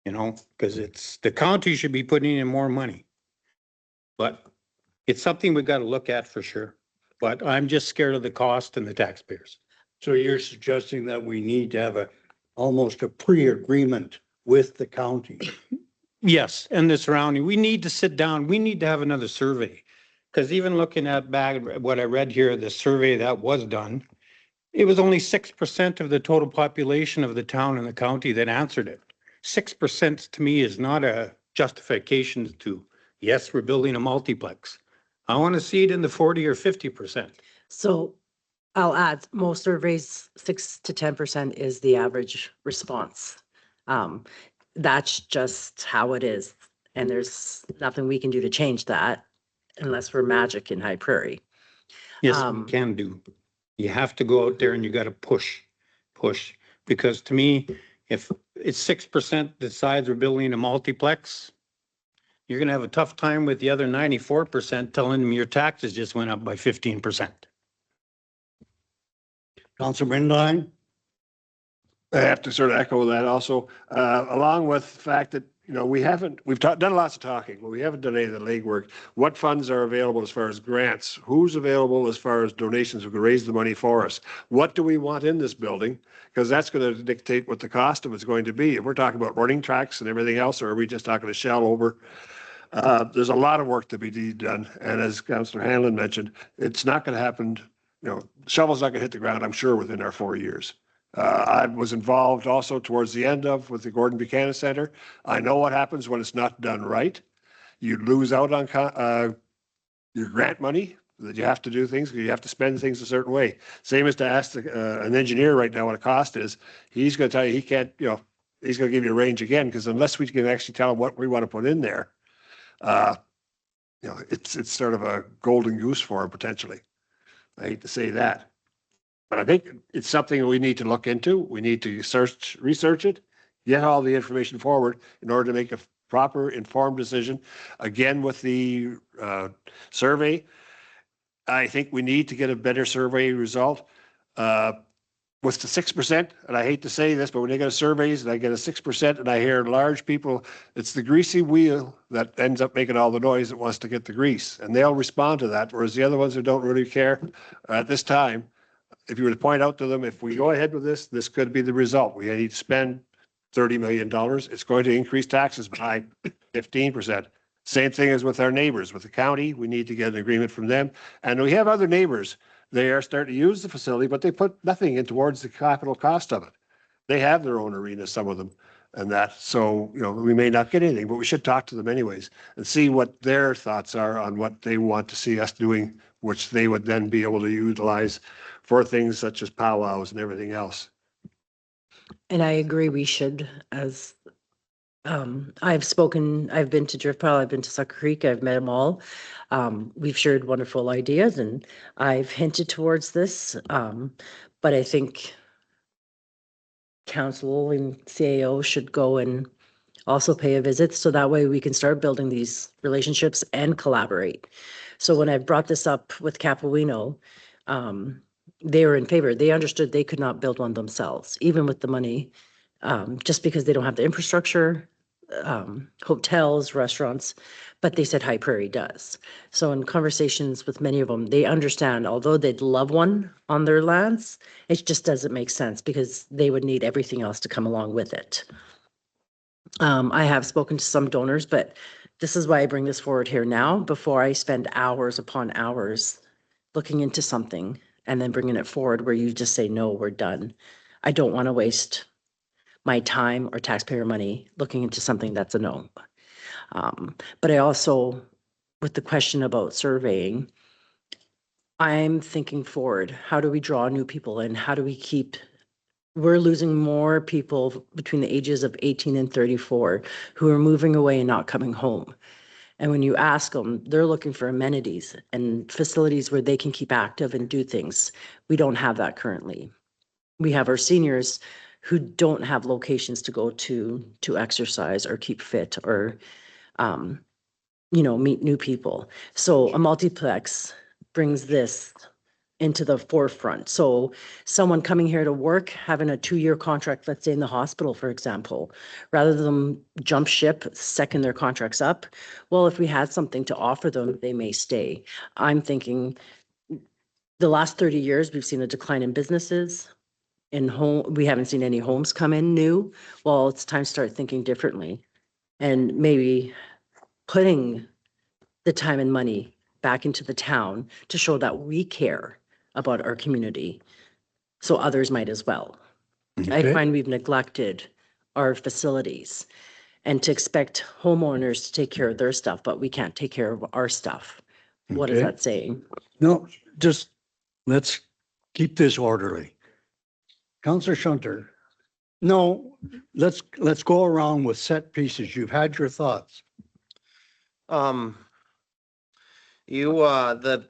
I: You know, because it's, the county should be putting in more money. But it's something we gotta look at for sure. But I'm just scared of the cost and the taxpayers.
A: So you're suggesting that we need to have almost a pre-agreement with the county?
I: Yes, and the surrounding, we need to sit down, we need to have another survey. Because even looking at back, what I read here, the survey that was done, it was only 6% of the total population of the town and the county that answered it. 6% to me is not a justification to, yes, we're building a multiplex. I want to see it in the 40 or 50%.
B: So I'll add, most surveys, 6 to 10% is the average response. That's just how it is. And there's nothing we can do to change that unless we're magic in High Prairie.
I: Yes, we can do. You have to go out there and you got to push. Because to me, if it's 6% decides we're building a multiplex, you're going to have a tough time with the other 94% telling them your taxes just went up by 15%.
A: Councilor Brindine?
D: I have to sort of echo that also, along with the fact that, you know, we've done lots of talking, but we haven't done any of the legwork. What funds are available as far as grants? Who's available as far as donations who can raise the money for us? What do we want in this building? Because that's going to dictate what the cost of it's going to be. If we're talking about running tracks and everything else, or are we just talking a shell over? There's a lot of work to be done. And as Councillor Hanlon mentioned, it's not going to happen, you know, shovel's not going to hit the ground, I'm sure, within our 4 years. I was involved also towards the end with the Gordon Buchanan Center. I know what happens when it's not done right. You lose out on your grant money, that you have to do things, you have to spend things a certain way. Same as to ask an engineer right now what a cost is. He's going to tell you he can't, you know, he's going to give you a range again, because unless we can actually tell him what we want to put in there, you know, it's sort of a golden goose for him potentially. I hate to say that. But I think it's something we need to look into. We need to research it, get all the information forward in order to make a proper informed decision. Again, with the survey, I think we need to get a better survey result. With the 6%, and I hate to say this, but when they get surveys and I get a 6% and I hear large people, it's the greasy wheel that ends up making all the noise that wants to get the grease. And they'll respond to that, whereas the other ones who don't really care at this time, if you were to point out to them, if we go ahead with this, this could be the result. We need to spend $30 million. It's going to increase taxes by 15%. Same thing as with our neighbors. With the county, we need to get an agreement from them. And we have other neighbors. They are starting to use the facility, but they put nothing in towards the capital cost of it. They have their own arena, some of them, and that. So, you know, we may not get anything, but we should talk to them anyways and see what their thoughts are on what they want to see us doing, which they would then be able to utilize for things such as powwows and everything else.
B: And I agree, we should, as I've been to Drift Pile, I've been to Sucker Creek, I've met them all. We've shared wonderful ideas and I've hinted towards this. But I think council and CAO should go and also pay a visit. So that way we can start building these relationships and collaborate. So when I brought this up with Capilano, they were in favor. They understood they could not build one themselves, even with the money, just because they don't have the infrastructure, hotels, restaurants, but they said High Prairie does. So in conversations with many of them, they understand, although they'd love one on their lands, it just doesn't make sense because they would need everything else to come along with it. I have spoken to some donors, but this is why I bring this forward here now, before I spend hours upon hours looking into something and then bringing it forward where you just say, no, we're done. I don't want to waste my time or taxpayer money looking into something that's a no. But I also, with the question about surveying, I'm thinking forward. How do we draw new people in? How do we keep, we're losing more people between the ages of 18 and 34 who are moving away and not coming home. And when you ask them, they're looking for amenities and facilities where they can keep active and do things. We don't have that currently. We have our seniors who don't have locations to go to exercise or keep fit or, meet new people. So a multiplex brings this into the forefront. So someone coming here to work, having a 2-year contract, let's say in the hospital, for example, rather than jump ship second their contract's up, well, if we had something to offer them, they may stay. I'm thinking the last 30 years, we've seen a decline in businesses. In home, we haven't seen any homes come in new. Well, it's time to start thinking differently and maybe putting the time and money back into the town to show that we care about our community. So others might as well. I
A: Okay.
B: find we've neglected our facilities and to expect homeowners to take care of their stuff, but we can't take care of our stuff. What is
A: Okay.
B: that saying?
A: No, just let's keep this orderly. Counselor Shunter. No, let's go around with set pieces. You've had your thoughts.
F: The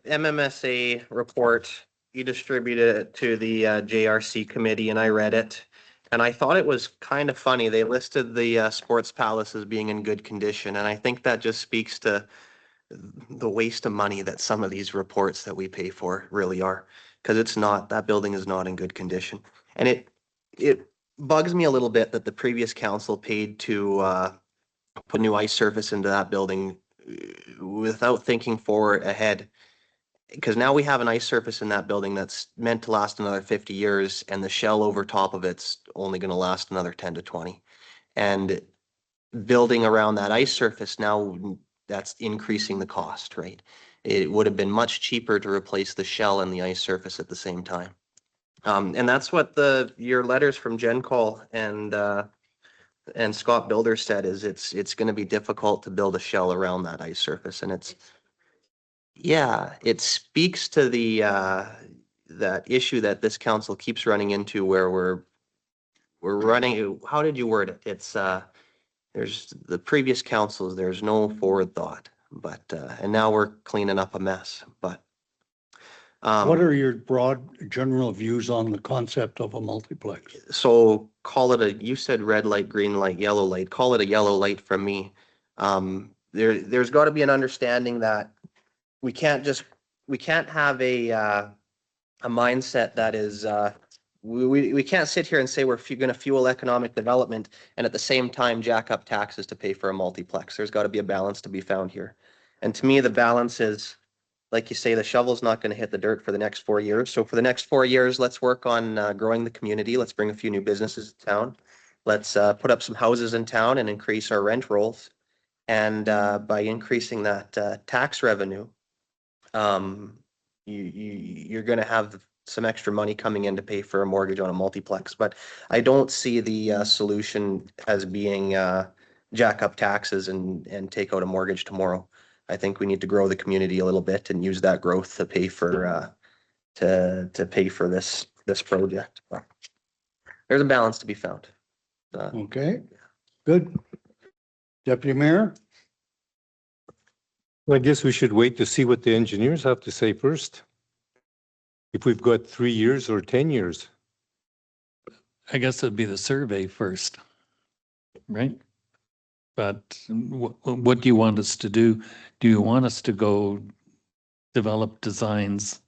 F: MMSA report, you distributed it to the JRC committee and I read it. And I thought it was kind of funny. They listed the Sports Palace as being in good condition. And I think that just speaks to the waste of money that some of these reports that we pay for really are. Because it's not, that building is not in good condition. And it bugs me a little bit that the previous council paid to put new ice surface into that building without thinking forward ahead. Because now we have an ice surface in that building that's meant to last another 50 years and the shell over top of it's only going to last another 10 to 20. And building around that ice surface now, that's increasing the cost, right? It would have been much cheaper to replace the shell and the ice surface at the same time. And that's what your letters from Gen Call and Scott Builder said is it's going to be difficult to build a shell around that ice surface. And it speaks to that issue that this council keeps running into where we're running, how did you word it? It's there's the previous councils, there's no forward thought, but and now we're cleaning up a mess, but
A: What are your broad general views on the concept of a multiplex?
F: so call it you said red light, green light, yellow light, call it a yellow light from me. There's got to be an understanding that we can't have a mindset that is we can't sit here and say we're going to fuel economic development and at the same time jack up taxes to pay for a multiplex. There's got to be a balance to be found here. And to me, the balance is, like you say, the shovel's not going to hit the dirt for the next 4 years. So for the next 4 years, let's work on growing the community. Let's bring a few new businesses to town. Let's put up some houses in town and increase our rent rolls. And by increasing that tax revenue, you're going to have some extra money coming in to pay for a mortgage on a multiplex. But I don't see the solution as being jack up taxes and take out a mortgage tomorrow. I think we need to grow the community a little bit and use that growth to pay for to pay for this project. There's a balance to be found.
A: Okay, good. Deputy Mayor?
G: Well, I guess we should wait to see what the engineers have to say first. If we've got 3 years or 10 years.
H: I guess it'd be the survey first, right? But what do you want us to do? Do you want us to go develop designs?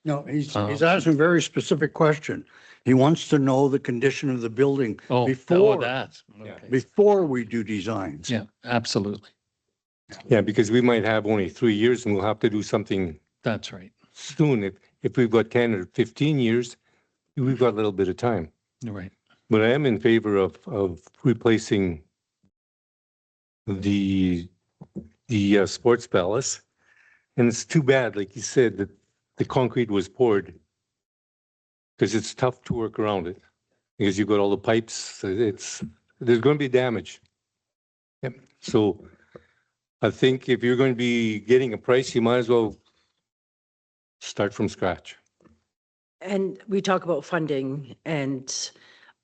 A: No, he's asking a very specific question. He wants to know the condition of the building before
H: that. Okay.
A: before we do designs.
H: Yeah, absolutely.
G: Yeah, because we might have only 3 years and we'll have to do something
H: That's right.
G: soon. If we've got 10 or 15 years, we've got a little bit of time.
H: You're right.
G: But I am in favor of replacing the Sports Palace. And it's too bad, like you said, that the concrete was poured because it's tough to work around it because you've got all the pipes. There's going to be damage. Yep. So I think if you're going to be getting a price, you might as well start from scratch.
B: And we talk about funding, and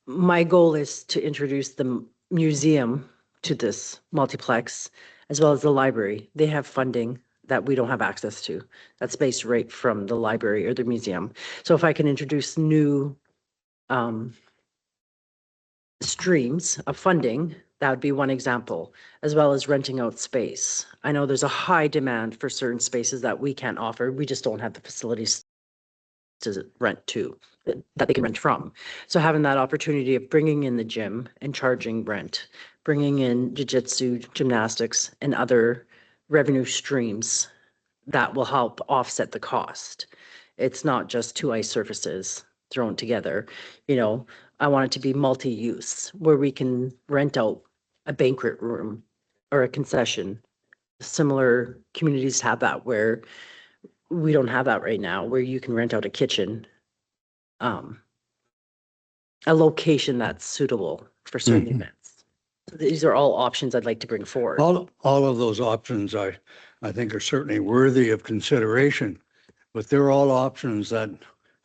B: my goal is to introduce the museum to this multiplex, as well as the library. They have funding that we don't have access to. That's based right from the library or the museum. So if I can introduce new streams of funding, that would be one example, as well as renting out space. I know there's a high demand for certain spaces that we can't offer. We just don't have the facilities to rent to, that they can rent from. So having that opportunity of bringing in the gym and charging rent, bringing in jiu-jitsu, gymnastics, and other revenue streams that will help offset the cost. It's not just two ice surfaces thrown together. You know, I want it to be multi-use where we can rent out a banquet room or a concession. Similar communities have that where we don't have that right now, where you can rent out a kitchen, a location that's suitable for certain
A: Mhm.
B: events. So these are all options I'd like to bring forward.
A: All of those options I think are certainly worthy of consideration, but they're all options that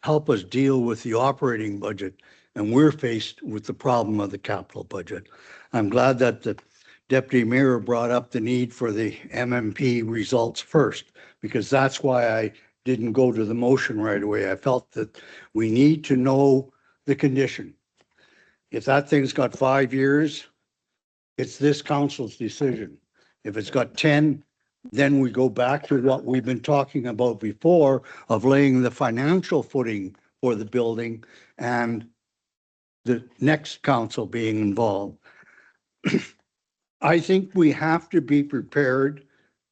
A: help us deal with the operating budget, and we're faced with the problem of the capital budget. I'm glad that the deputy mayor brought up the need for the MMP results first, because that's why I didn't go to the motion right away. I felt that we need to know the condition. If that thing's got 5 years, it's this council's decision. If it's got 10, then we go back to what we've been talking about before of laying the financial footing for the building and the next council being involved. I think we have to be prepared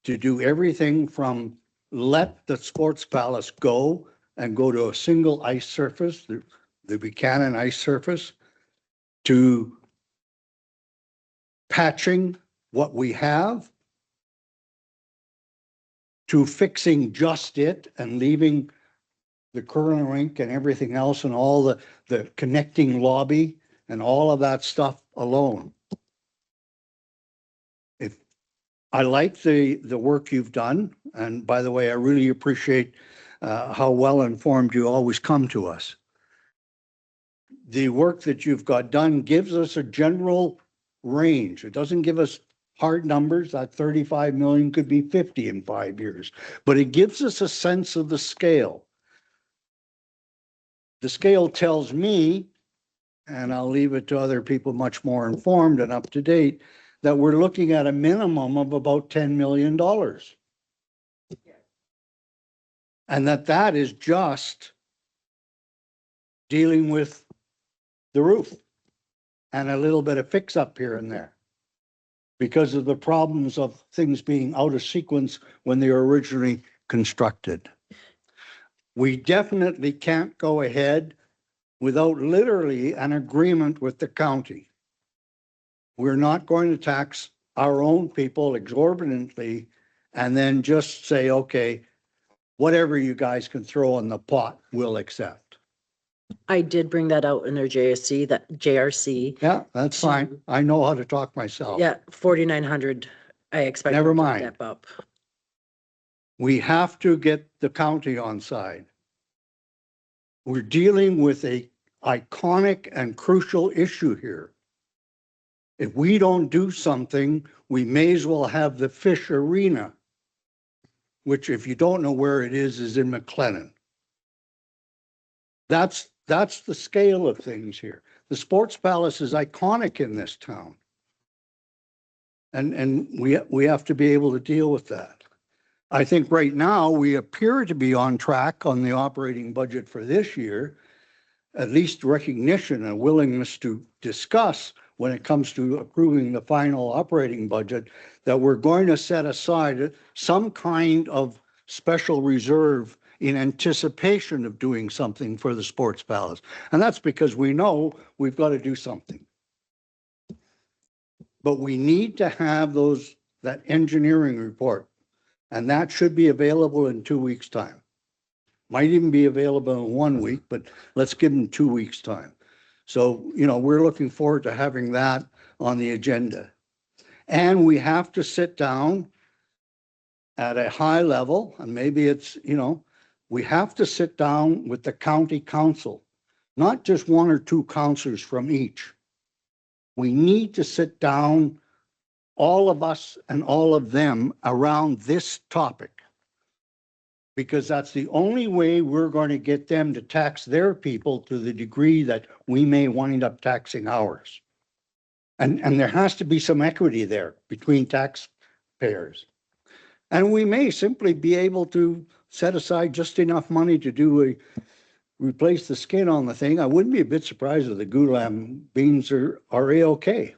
A: to do everything from let the sports palace go and go to a single ice surface, the Buchanan ice surface, to patching what we have, to fixing just it and leaving the curling rink and everything else and all the connecting lobby and all of that stuff alone. If I like the work you've done, and by the way, I really appreciate how well informed you always come to us. The work that you've got done gives us a general range. It doesn't give us hard numbers. That 35 million could be 50 in 5 years, but it gives us a sense of the scale. The scale tells me, and I'll leave it to other people much more informed and up to date, that we're looking at a minimum of about $10 million. And that is just dealing with the roof and a little bit of fix up here and there because of the problems of things being out of sequence when they were originally constructed. We definitely can't go ahead without literally an agreement with the county. We're not going to tax our own people exorbitantly and then just say, okay, whatever you guys can throw in the pot, we'll accept.
B: I did bring that out in their JRC,
A: Yeah, that's fine. I know how to talk myself.
B: yeah, 4,900, I expect.
A: Never
B: them to
A: mind.
B: Step up.
A: We have to get the county on side. We're dealing with a iconic and crucial issue here. If we don't do something, we may as well have the Fish Arena, which if you don't know where it is in McLennan. That's the scale of things here. The Sports Palace is iconic in this town. And we have to be able to deal with that. I think right now we appear to be on track on the operating budget for this year, at least recognition and willingness to discuss when it comes to approving the final operating budget, that we're going to set aside some kind of special reserve in anticipation of doing something for the Sports Palace. And that's because we know we've got to do something. But we need to have that engineering report. And that should be available in 2 weeks' time. Might even be available in 1 week, but let's give them 2 weeks' time. So, we're looking forward to having that on the agenda. And we have to sit down at a high level, and maybe it's, we have to sit down with the county council, not just one or two counselors from each. We need to sit down, all of us and all of them, around this topic. Because that's the only way we're going to get them to tax their people to the degree that we may wind up taxing ours. And there has to be some equity there between taxpayers. And we may simply be able to set aside just enough money to replace the skin on the thing. I wouldn't be a bit surprised if the Goulam beans are A-okay.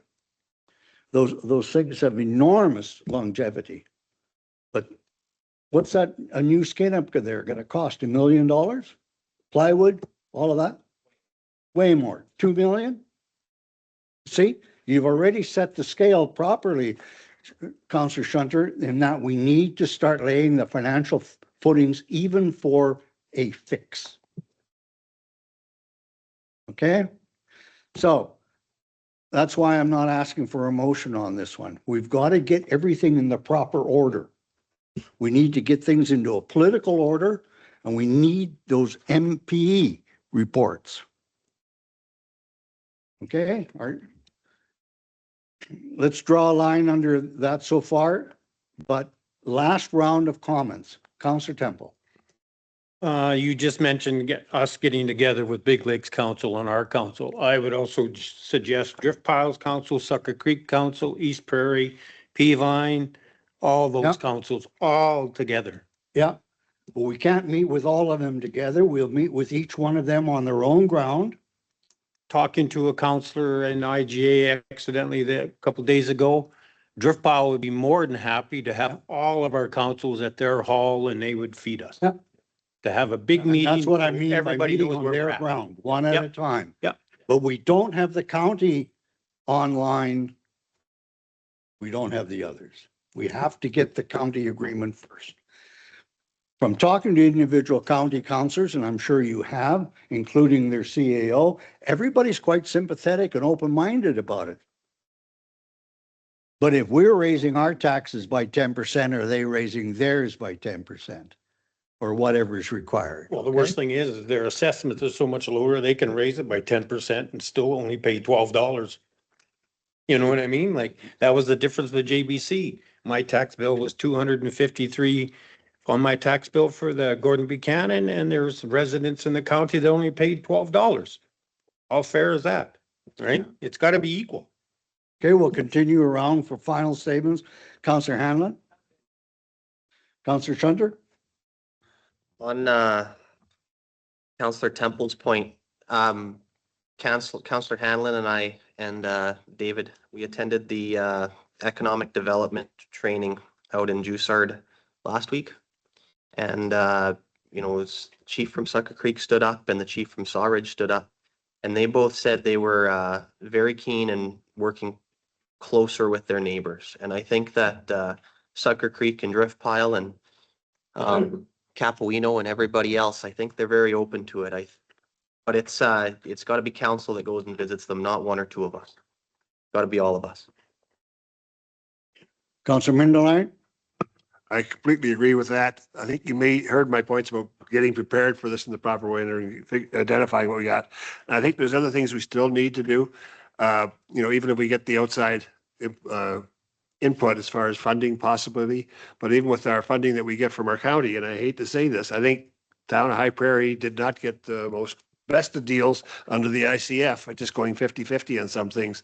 A: Those things have enormous longevity. But what's that, a new skin up there gonna cost $1 million? Plywood, all of that? Way more, 2 million? See, you've already set the scale properly, Councillor Shunter, in that we need to start laying the financial footings even for a fix. Okay? So that's why I'm not asking for a motion on this one. We've got to get everything in the proper order. We need to get things into a political order, and we need those MPE reports. Okay? Let's draw a line under that so far, but last round of comments. Councillor Temple.
I: You just mentioned us getting together with Big Lakes Council and our council. I would also suggest Drift Piles Council, Sucker Creek Council, East Prairie, Peavine, all those
A: Yep.
I: councils all together.
A: Yeah, but we can't meet with all of them together. We'll meet with each one of them on their own ground.
I: Talking to a counselor in IGA accidentally a couple days ago, Drift Pile would be more than happy to have all of our councils at their hall and they would feed us.
A: Yep.
I: To have a big
A: And
I: meeting.
A: that's what I
I: so
A: mean by
I: everybody
A: meeting
I: knows
A: on
I: where we're
A: their
I: at.
A: ground, one at
I: Yep.
A: a time.
I: Yep.
A: But we don't have the county online. We don't have the others. We have to get the county agreement first. From talking to individual county councillors, and I'm sure you have, including their CAO, everybody's quite sympathetic and open-minded about it. But if we're raising our taxes by 10%, are they raising theirs by 10%? Or whatever is required?
I: Well, the worst thing is their assessment is so much lower, they can raise it by 10% and still only pay $12. You know what I mean? Like, that was the difference with JBC. My tax bill was 253 on my tax bill for the Gordon Buchanan, and there's residents in the county that only paid $12. How fair is that? Right? It's gotta be equal.
A: Okay, we'll continue around for final statements. Councillor Hanlon? Councillor Shunter?
F: On Councillor Temple's point, Councillor Hanlon and I and David, we attended the economic development training out in Jussard last week. And it was chief from Sucker Creek stood up and the chief from Sawridge stood up. And they both said they were very keen in working closer with their neighbors. And I think that Sucker Creek and Drift Pile and Capuino and everybody else, I think they're very open to it. But it's got to be council that goes and visits them, not one or two of us. Got to be all of us.
A: Councillor Minderline?
D: I completely agree with that. I think you may heard my points about getting prepared for this in the proper way and identifying what we got. And I think there's other things we still need to do. Even if we get the outside input as far as funding possibility, but even with our funding that we get from our county, and I hate to say this, I think town of High Prairie did not get the best of deals under the ICF, just going 50-50 on some things.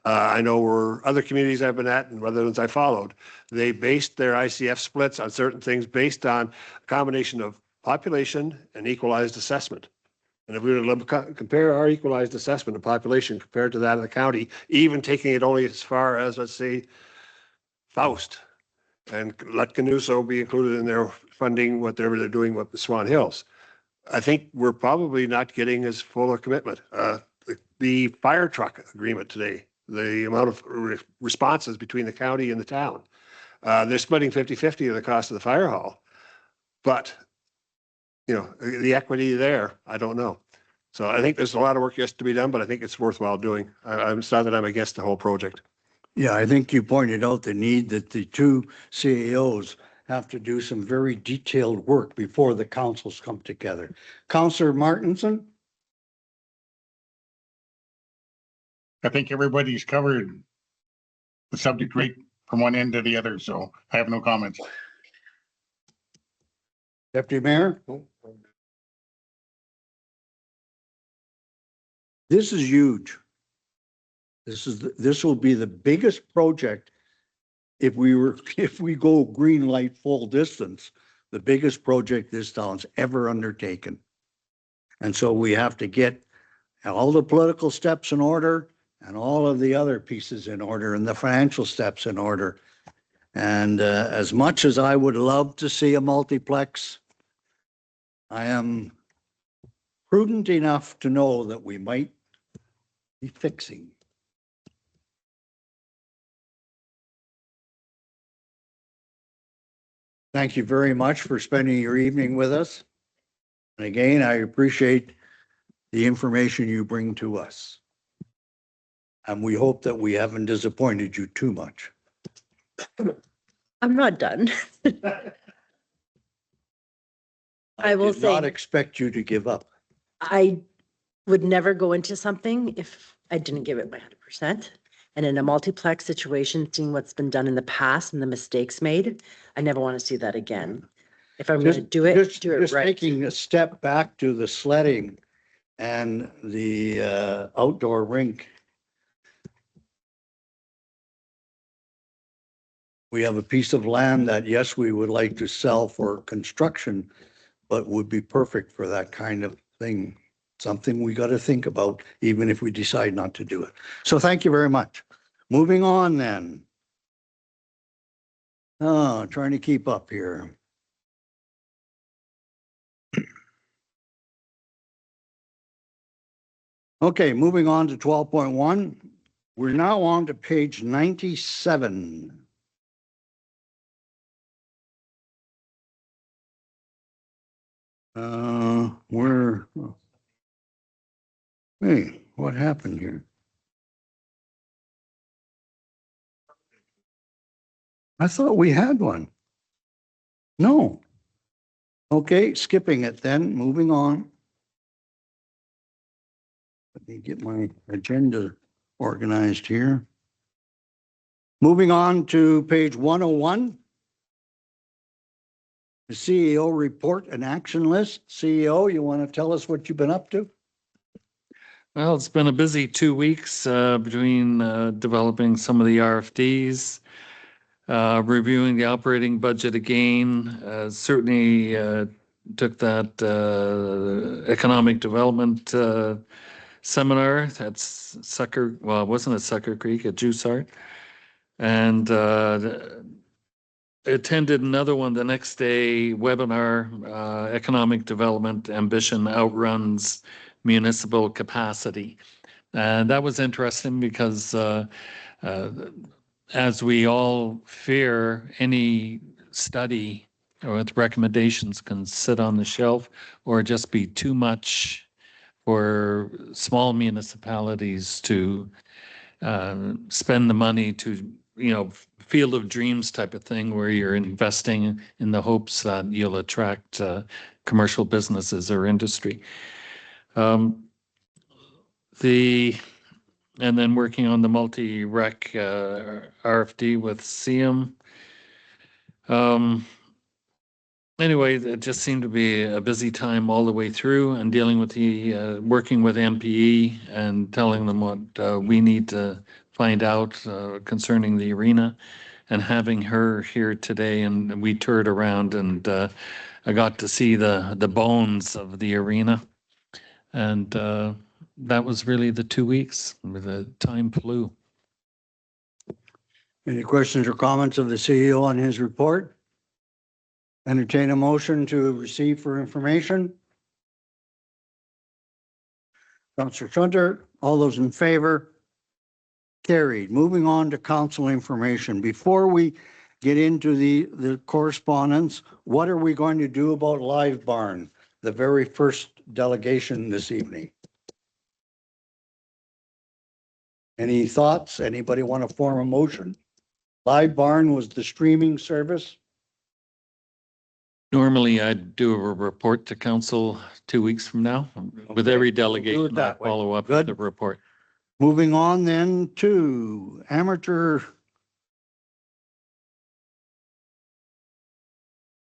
D: I know where other communities I've been at and other ones I followed, they based their ICF splits on certain things based on a combination of population and equalized assessment. And if we were to compare our equalized assessment of population compared to that of the county, even taking it only as far as, let's say, Faust, and let Canuso be included in their funding, whatever they're doing with the Swan Hills. I think we're probably not getting as full a commitment. The fire truck agreement today, the amount of responses between the county and the town, they're splitting 50-50 of the cost of the fire hall. But, the equity there, I don't know. So I think there's a lot of work yet to be done, but I think it's worthwhile doing. It's not that I'm against the whole project.
A: Yeah, I think you pointed out the need that the two CAOs have to do some very detailed work before the councils come together. Councillor Martinson?
E: I think everybody's covered the subject right from one end to the other, so I have no comments.
A: Deputy Mayor? This is huge. This will be the biggest project if we go green light full distance, the biggest project this town's ever undertaken. And so we have to get all the political steps in order and all of the other pieces in order and the financial steps in order. And as much as I would love to see a multiplex, I am prudent enough to know that we might be fixing. Thank you very much for spending your evening with us. And again, I appreciate the information you bring to us. And we hope that we haven't disappointed you too much.
B: I'm not done. I will
A: did not
B: say,
A: expect you to give up.
B: I would never go into something if I didn't give it my 100%. And in a multiplex situation, seeing what's been done in the past and the mistakes made, I never want to see that again. If I'm going to do it, do it
A: Just
B: right.
A: taking a step back to the sledding and the outdoor rink. We have a piece of land that, yes, we would like to sell for construction, but would be perfect for that kind of thing. Something we got to think about, even if we decide not to do it. So thank you very much. Moving on then. Oh, trying to keep up here. Okay, moving on to 12.1. We're now on to page 97. Hey, what happened here? I thought we had one. No. Okay, skipping it then, moving on. Let me get my agenda organized here. Moving on to page 101. The CEO report and action list. CEO, you want to tell us what you've been up to?
H: Well, it's been a busy 2 weeks between developing some of the RFDs, reviewing the operating budget again. Certainly took that economic development seminar at Sucker, well, it wasn't at Sucker Creek, at Jussart. And attended another one the next day, webinar, Economic Development Ambition Outruns Municipal Capacity. And that was interesting because as we all fear, any study or with recommendations can sit on the shelf or just be too much for small municipalities to spend the money to, field of dreams type of thing where you're investing in the hopes that you'll attract commercial businesses or industry. And then working on the multi-rec RFD with CM. Anyway, it just seemed to be a busy time all the way through and dealing with the, working with MPE and telling them what we need to find out concerning the arena, and having her here today, and we toured around and I got to see the bones of the arena. And that was really the 2 weeks. The time flew.
A: Any questions or comments of the CEO on his report? Entertain a motion to receive for information. Councillor Shunter, all those in favor? Carried. Moving on to council information. Before we get into the correspondence, what are we going to do about Live Barn, the very first delegation this evening? Any thoughts? Anybody want to form a motion? Live Barn was the streaming service.
H: Normally I'd do a report to council 2 weeks from now. With
A: Okay,
H: every
A: we'll do it
H: delegation, I
A: that way.
H: follow up
A: Good.
H: with the report.
A: Moving on then to amateur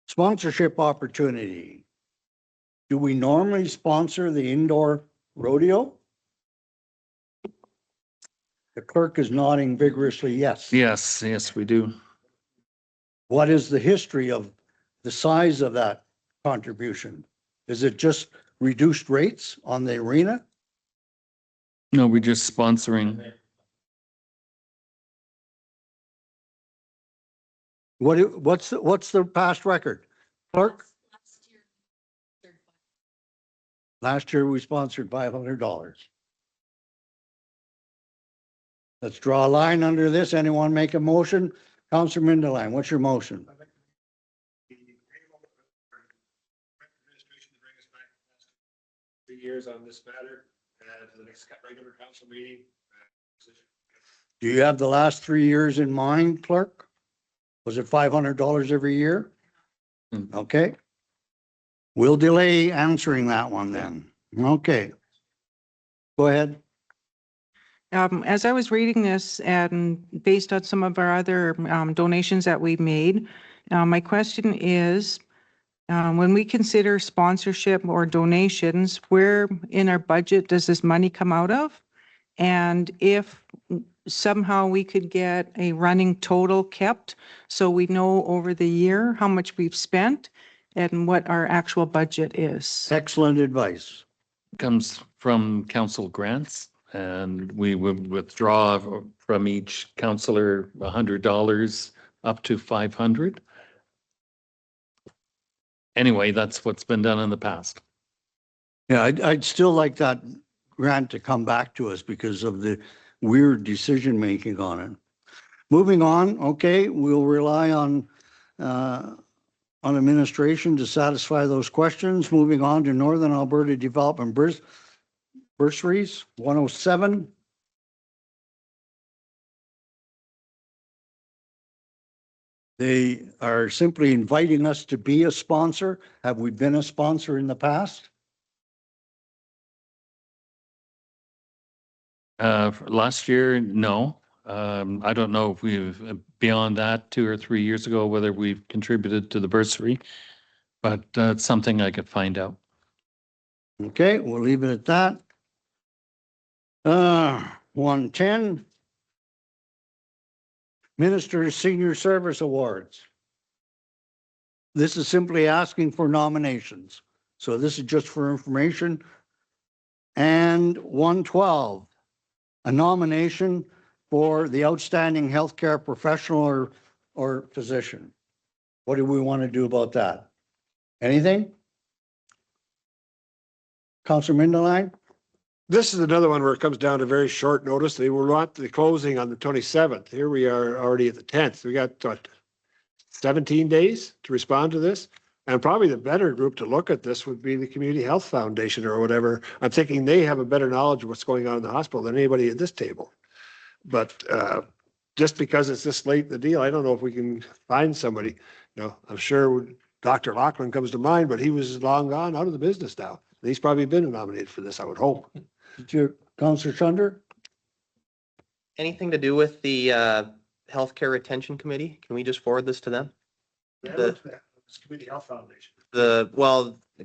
A: sponsorship opportunity. Do we normally sponsor the indoor rodeo? The clerk is nodding vigorously, yes.
H: Yes, yes, we do.
A: What is the history of the size of that contribution? Is it just reduced rates on the arena?
H: No, we're just sponsoring.
A: What's the past record? Clerk? Last year we sponsored $500. Let's draw a line under this. Anyone make a motion? Counselor Minderline, what's your motion?
D: Administration to bring us back 3 years on this matter, to the next regular council meeting.
A: Do you have the last 3 years in mind, clerk? Was it $500 every year?
H: Mm.
A: Okay. We'll delay answering that one then. Okay. Go ahead.
C: As I was reading this and based on some of our other donations that we've made, my question is, when we consider sponsorship or donations, where in our budget does this money come out of? And if somehow we could get a running total kept, so we know over the year how much we've spent and what our actual budget is.
A: Excellent advice.
H: Comes from council grants, and we would withdraw from each councillor $100 up to 500. Anyway, that's what's been done in the past.
A: Yeah, I'd still like that grant to come back to us because of the weird decision making on it. Moving on, okay, we'll rely on administration to satisfy those questions. Moving on to Northern Alberta Development Bursaries, 107. They are simply inviting us to be a sponsor. Have we been a sponsor in the past?
H: Last year, no. I don't know if we've, beyond that, 2 or 3 years ago, whether we've contributed to the bursary, but it's something I could find out.
A: Okay, we'll leave it at that. 110. Minister's Senior Service Awards. This is simply asking for nominations. So this is just for information. And 112, a nomination for the outstanding healthcare professional or position. What do we want to do about that? Anything? Councilor Minderline?
D: This is another one where it comes down to very short notice. They will want the closing on the 27th. Here we are already at the 10th. We got what, 17 days to respond to this? And probably the better group to look at this would be the Community Health Foundation or whatever. I'm thinking they have a better knowledge of what's going on in the hospital than anybody at this table. But just because it's this late in the deal, I don't know if we can find somebody. You know, I'm sure Dr. Lachlan comes to mind, but he was long gone out of the business now. He's probably been nominated for this, I would hope.
A: Did you, Councilor Chunder?
F: Anything to do with the Healthcare Retention Committee? Can we just forward this to them?
D: It's Community Health Foundation.
F: The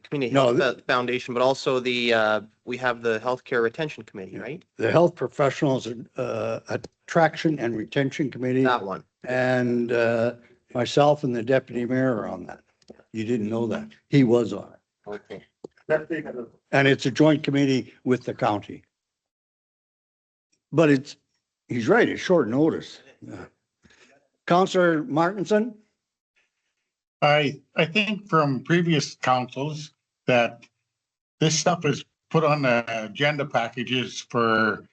F: Community
A: No,
F: Health Foundation, but also the, we have the Healthcare Retention Committee, right?
A: The Health Professionals Attraction and Retention Committee.
F: That one.
A: And myself and the deputy mayor are on that. You didn't know that. He was on it.
F: Okay.
A: And it's a joint committee with the county. But he's right, it's short notice. Yeah. Councillor Martinson?
E: I think from previous councils that this stuff is put on the agenda packages for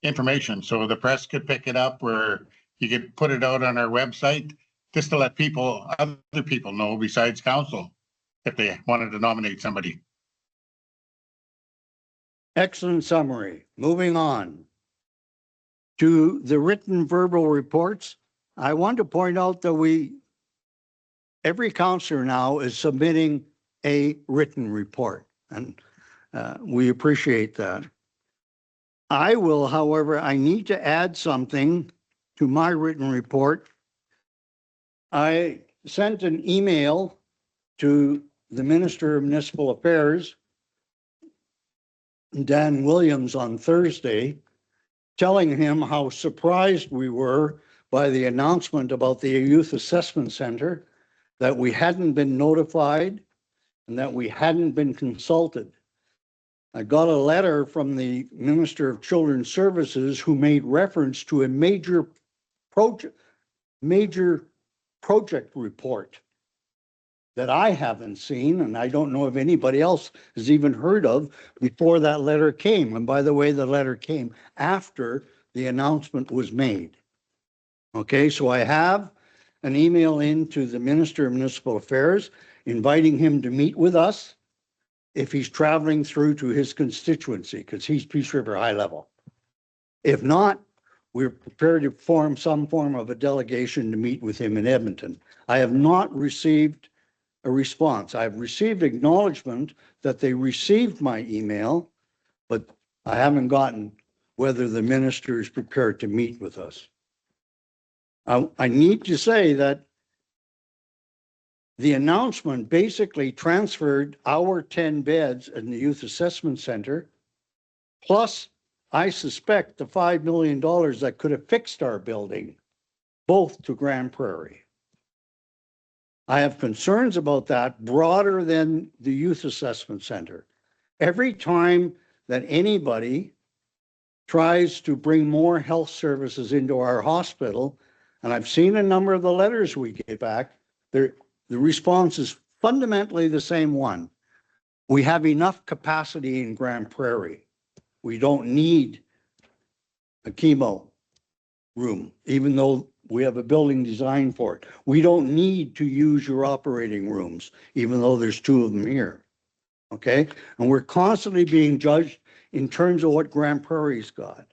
E: information, so the press could pick it up, or you could put it out on our website, just to let other people know besides council, if they wanted to nominate somebody.
A: Excellent summary. Moving on to the written verbal reports. I want to point out that we every counselor now is submitting a written report, and we appreciate that. I will, however, I need to add something to my written report. I sent an email to the Minister of Municipal Affairs, Dan Williams, on Thursday, telling him how surprised we were by the announcement about the Youth Assessment Center, that we hadn't been notified and that we hadn't been consulted. I got a letter from the Minister of Children's Services who made reference to a major project report that I haven't seen, and I don't know if anybody else has even heard of before that letter came. And by the way, the letter came after the announcement was made. Okay, so I have an email in to the Minister of Municipal Affairs inviting him to meet with us if he's traveling through to his constituency, because he's Peace River High Level. If not, we're prepared to form some form of a delegation to meet with him in Edmonton. I have not received a response. I've received acknowledgement that they received my email, but I haven't gotten whether the minister is prepared to meet with us. I need to say that the announcement basically transferred our 10 beds in the Youth Assessment Center, plus I suspect the $5 million that could have fixed our building, both to Grand Prairie. I have concerns about that broader than the Youth Assessment Center. Every time that anybody tries to bring more health services into our hospital, and I've seen a number of the letters we get back, the response is fundamentally the same one. We have enough capacity in Grand Prairie. We don't need a chemo room, even though we have a building designed for it. We don't need to use your operating rooms, even though there's 2 of them here. Okay? And we're constantly being judged in terms of what Grand Prairie's got.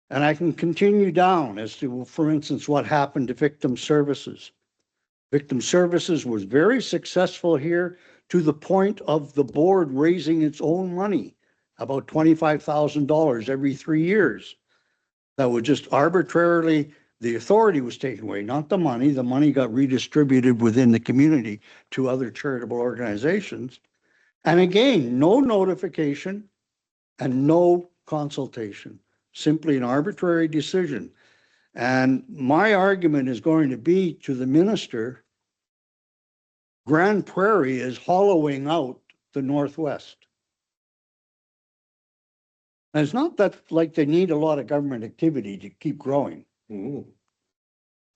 A: And I can continue down as to, for instance, what happened to victim services. Victim services was very successful here to the point of the board raising its own money, about $25,000 every 3 years. That was just arbitrarily, the authority was taken away, not the money. The money got redistributed within the community to other charitable organizations. And again, no notification and no consultation, simply an arbitrary decision. And my argument is going to be to the minister, Grand Prairie is hollowing out the Northwest. And it's not that like they need a lot of government activity to keep growing, you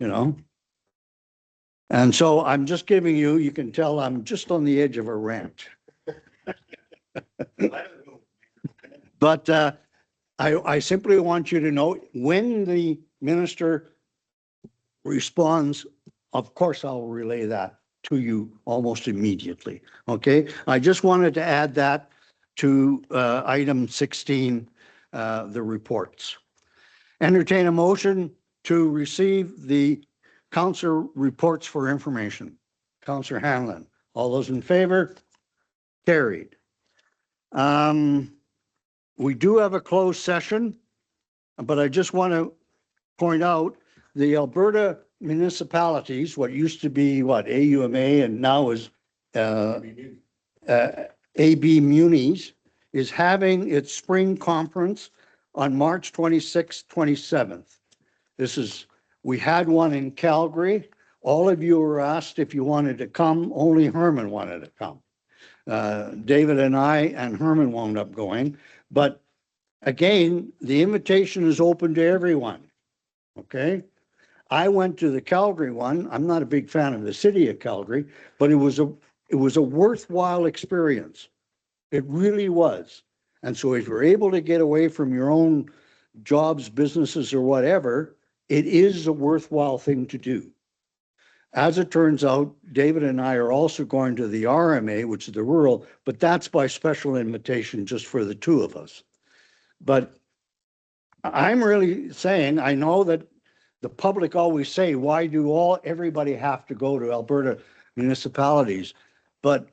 A: know? And so I'm just giving you, you can tell I'm just on the edge of a rant. But I simply want you to know, when the minister responds, of course, I'll relay that to you almost immediately. Okay, I just wanted to add that to item 16, the reports. Entertain a motion to receive the council reports for information. Councillor Hanlon, all those in favor? Carried. We do have a closed session, but I just want to point out the Alberta municipalities, what used to be what, AUMA and now is AB Munis, is having its spring conference on March 26th, 27th. This is, we had one in Calgary. All of you were asked if you wanted to come. Only Herman wanted to come. David and I and Herman wound up going. But again, the invitation is open to everyone. Okay? I went to the Calgary one. I'm not a big fan of the city of Calgary, but it was a worthwhile experience. It really was. And so if you're able to get away from your own jobs, businesses, or whatever, it is a worthwhile thing to do. As it turns out, David and I are also going to the RMA, which is the rural, but that's by special invitation just for the 2 of us. But I'm really saying, I know that the public always say, why do everybody have to go to Alberta municipalities? But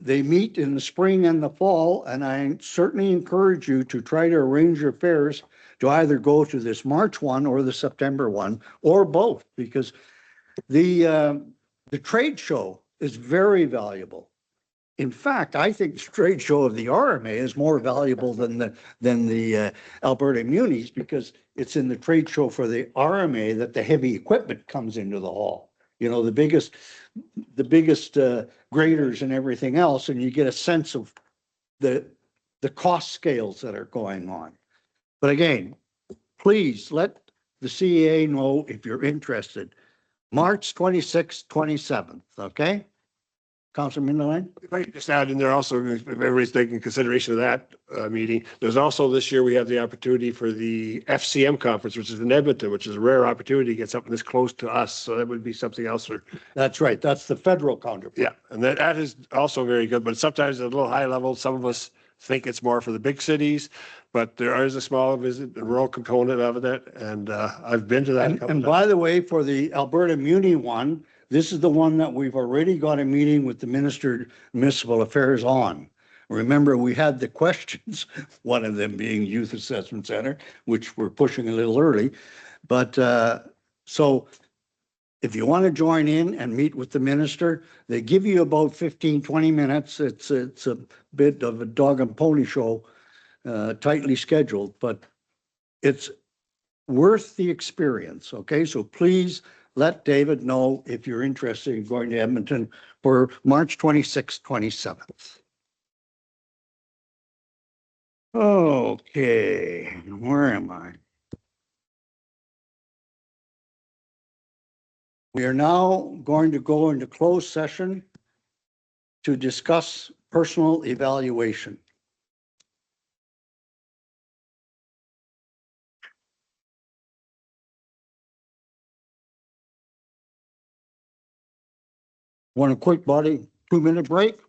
A: they meet in the spring and the fall, and I certainly encourage you to try to arrange your fares to either go to this March one or the September one, or both, because the trade show is very valuable. In fact, I think the trade show of the RMA is more valuable than the Alberta Munis, because it's in the trade show for the RMA that the heavy equipment comes into the hall. You know, the biggest graders and everything else, and you get a sense of the cost scales that are going on. But again, please let the CEA know if you're interested. March 26th, 27th, okay? Councilor Mindline?
D: If I could just add in there also, if everybody's taking consideration of that meeting, there's also this year, we have the opportunity for the FCM conference, which is in Edmonton, which is a rare opportunity to get something this close to us. So that would be something else.
A: That's right. That's the federal counterpart.
D: Yeah, and that is also very good, but sometimes at a little high level, some of us think it's more for the big cities, but there is a small visit, the rural component of it, and I've been to that.
A: And by the way, for the Alberta Muni one, this is the one that we've already got a meeting with the Minister of Municipal Affairs on. Remember, we had the questions, one of them being Youth Assessment Center, which we're pushing a little early. But so if you want to join in and meet with the minister, they give you about 15, 20 minutes. It's a bit of a dog and pony show, tightly scheduled, but it's worth the experience. Okay, so please let David know if you're interested in going to Edmonton for March 26th, 27th. Okay, where am I? We are now going to go into closed session to discuss personal evaluation. Want a quick 2-minute break?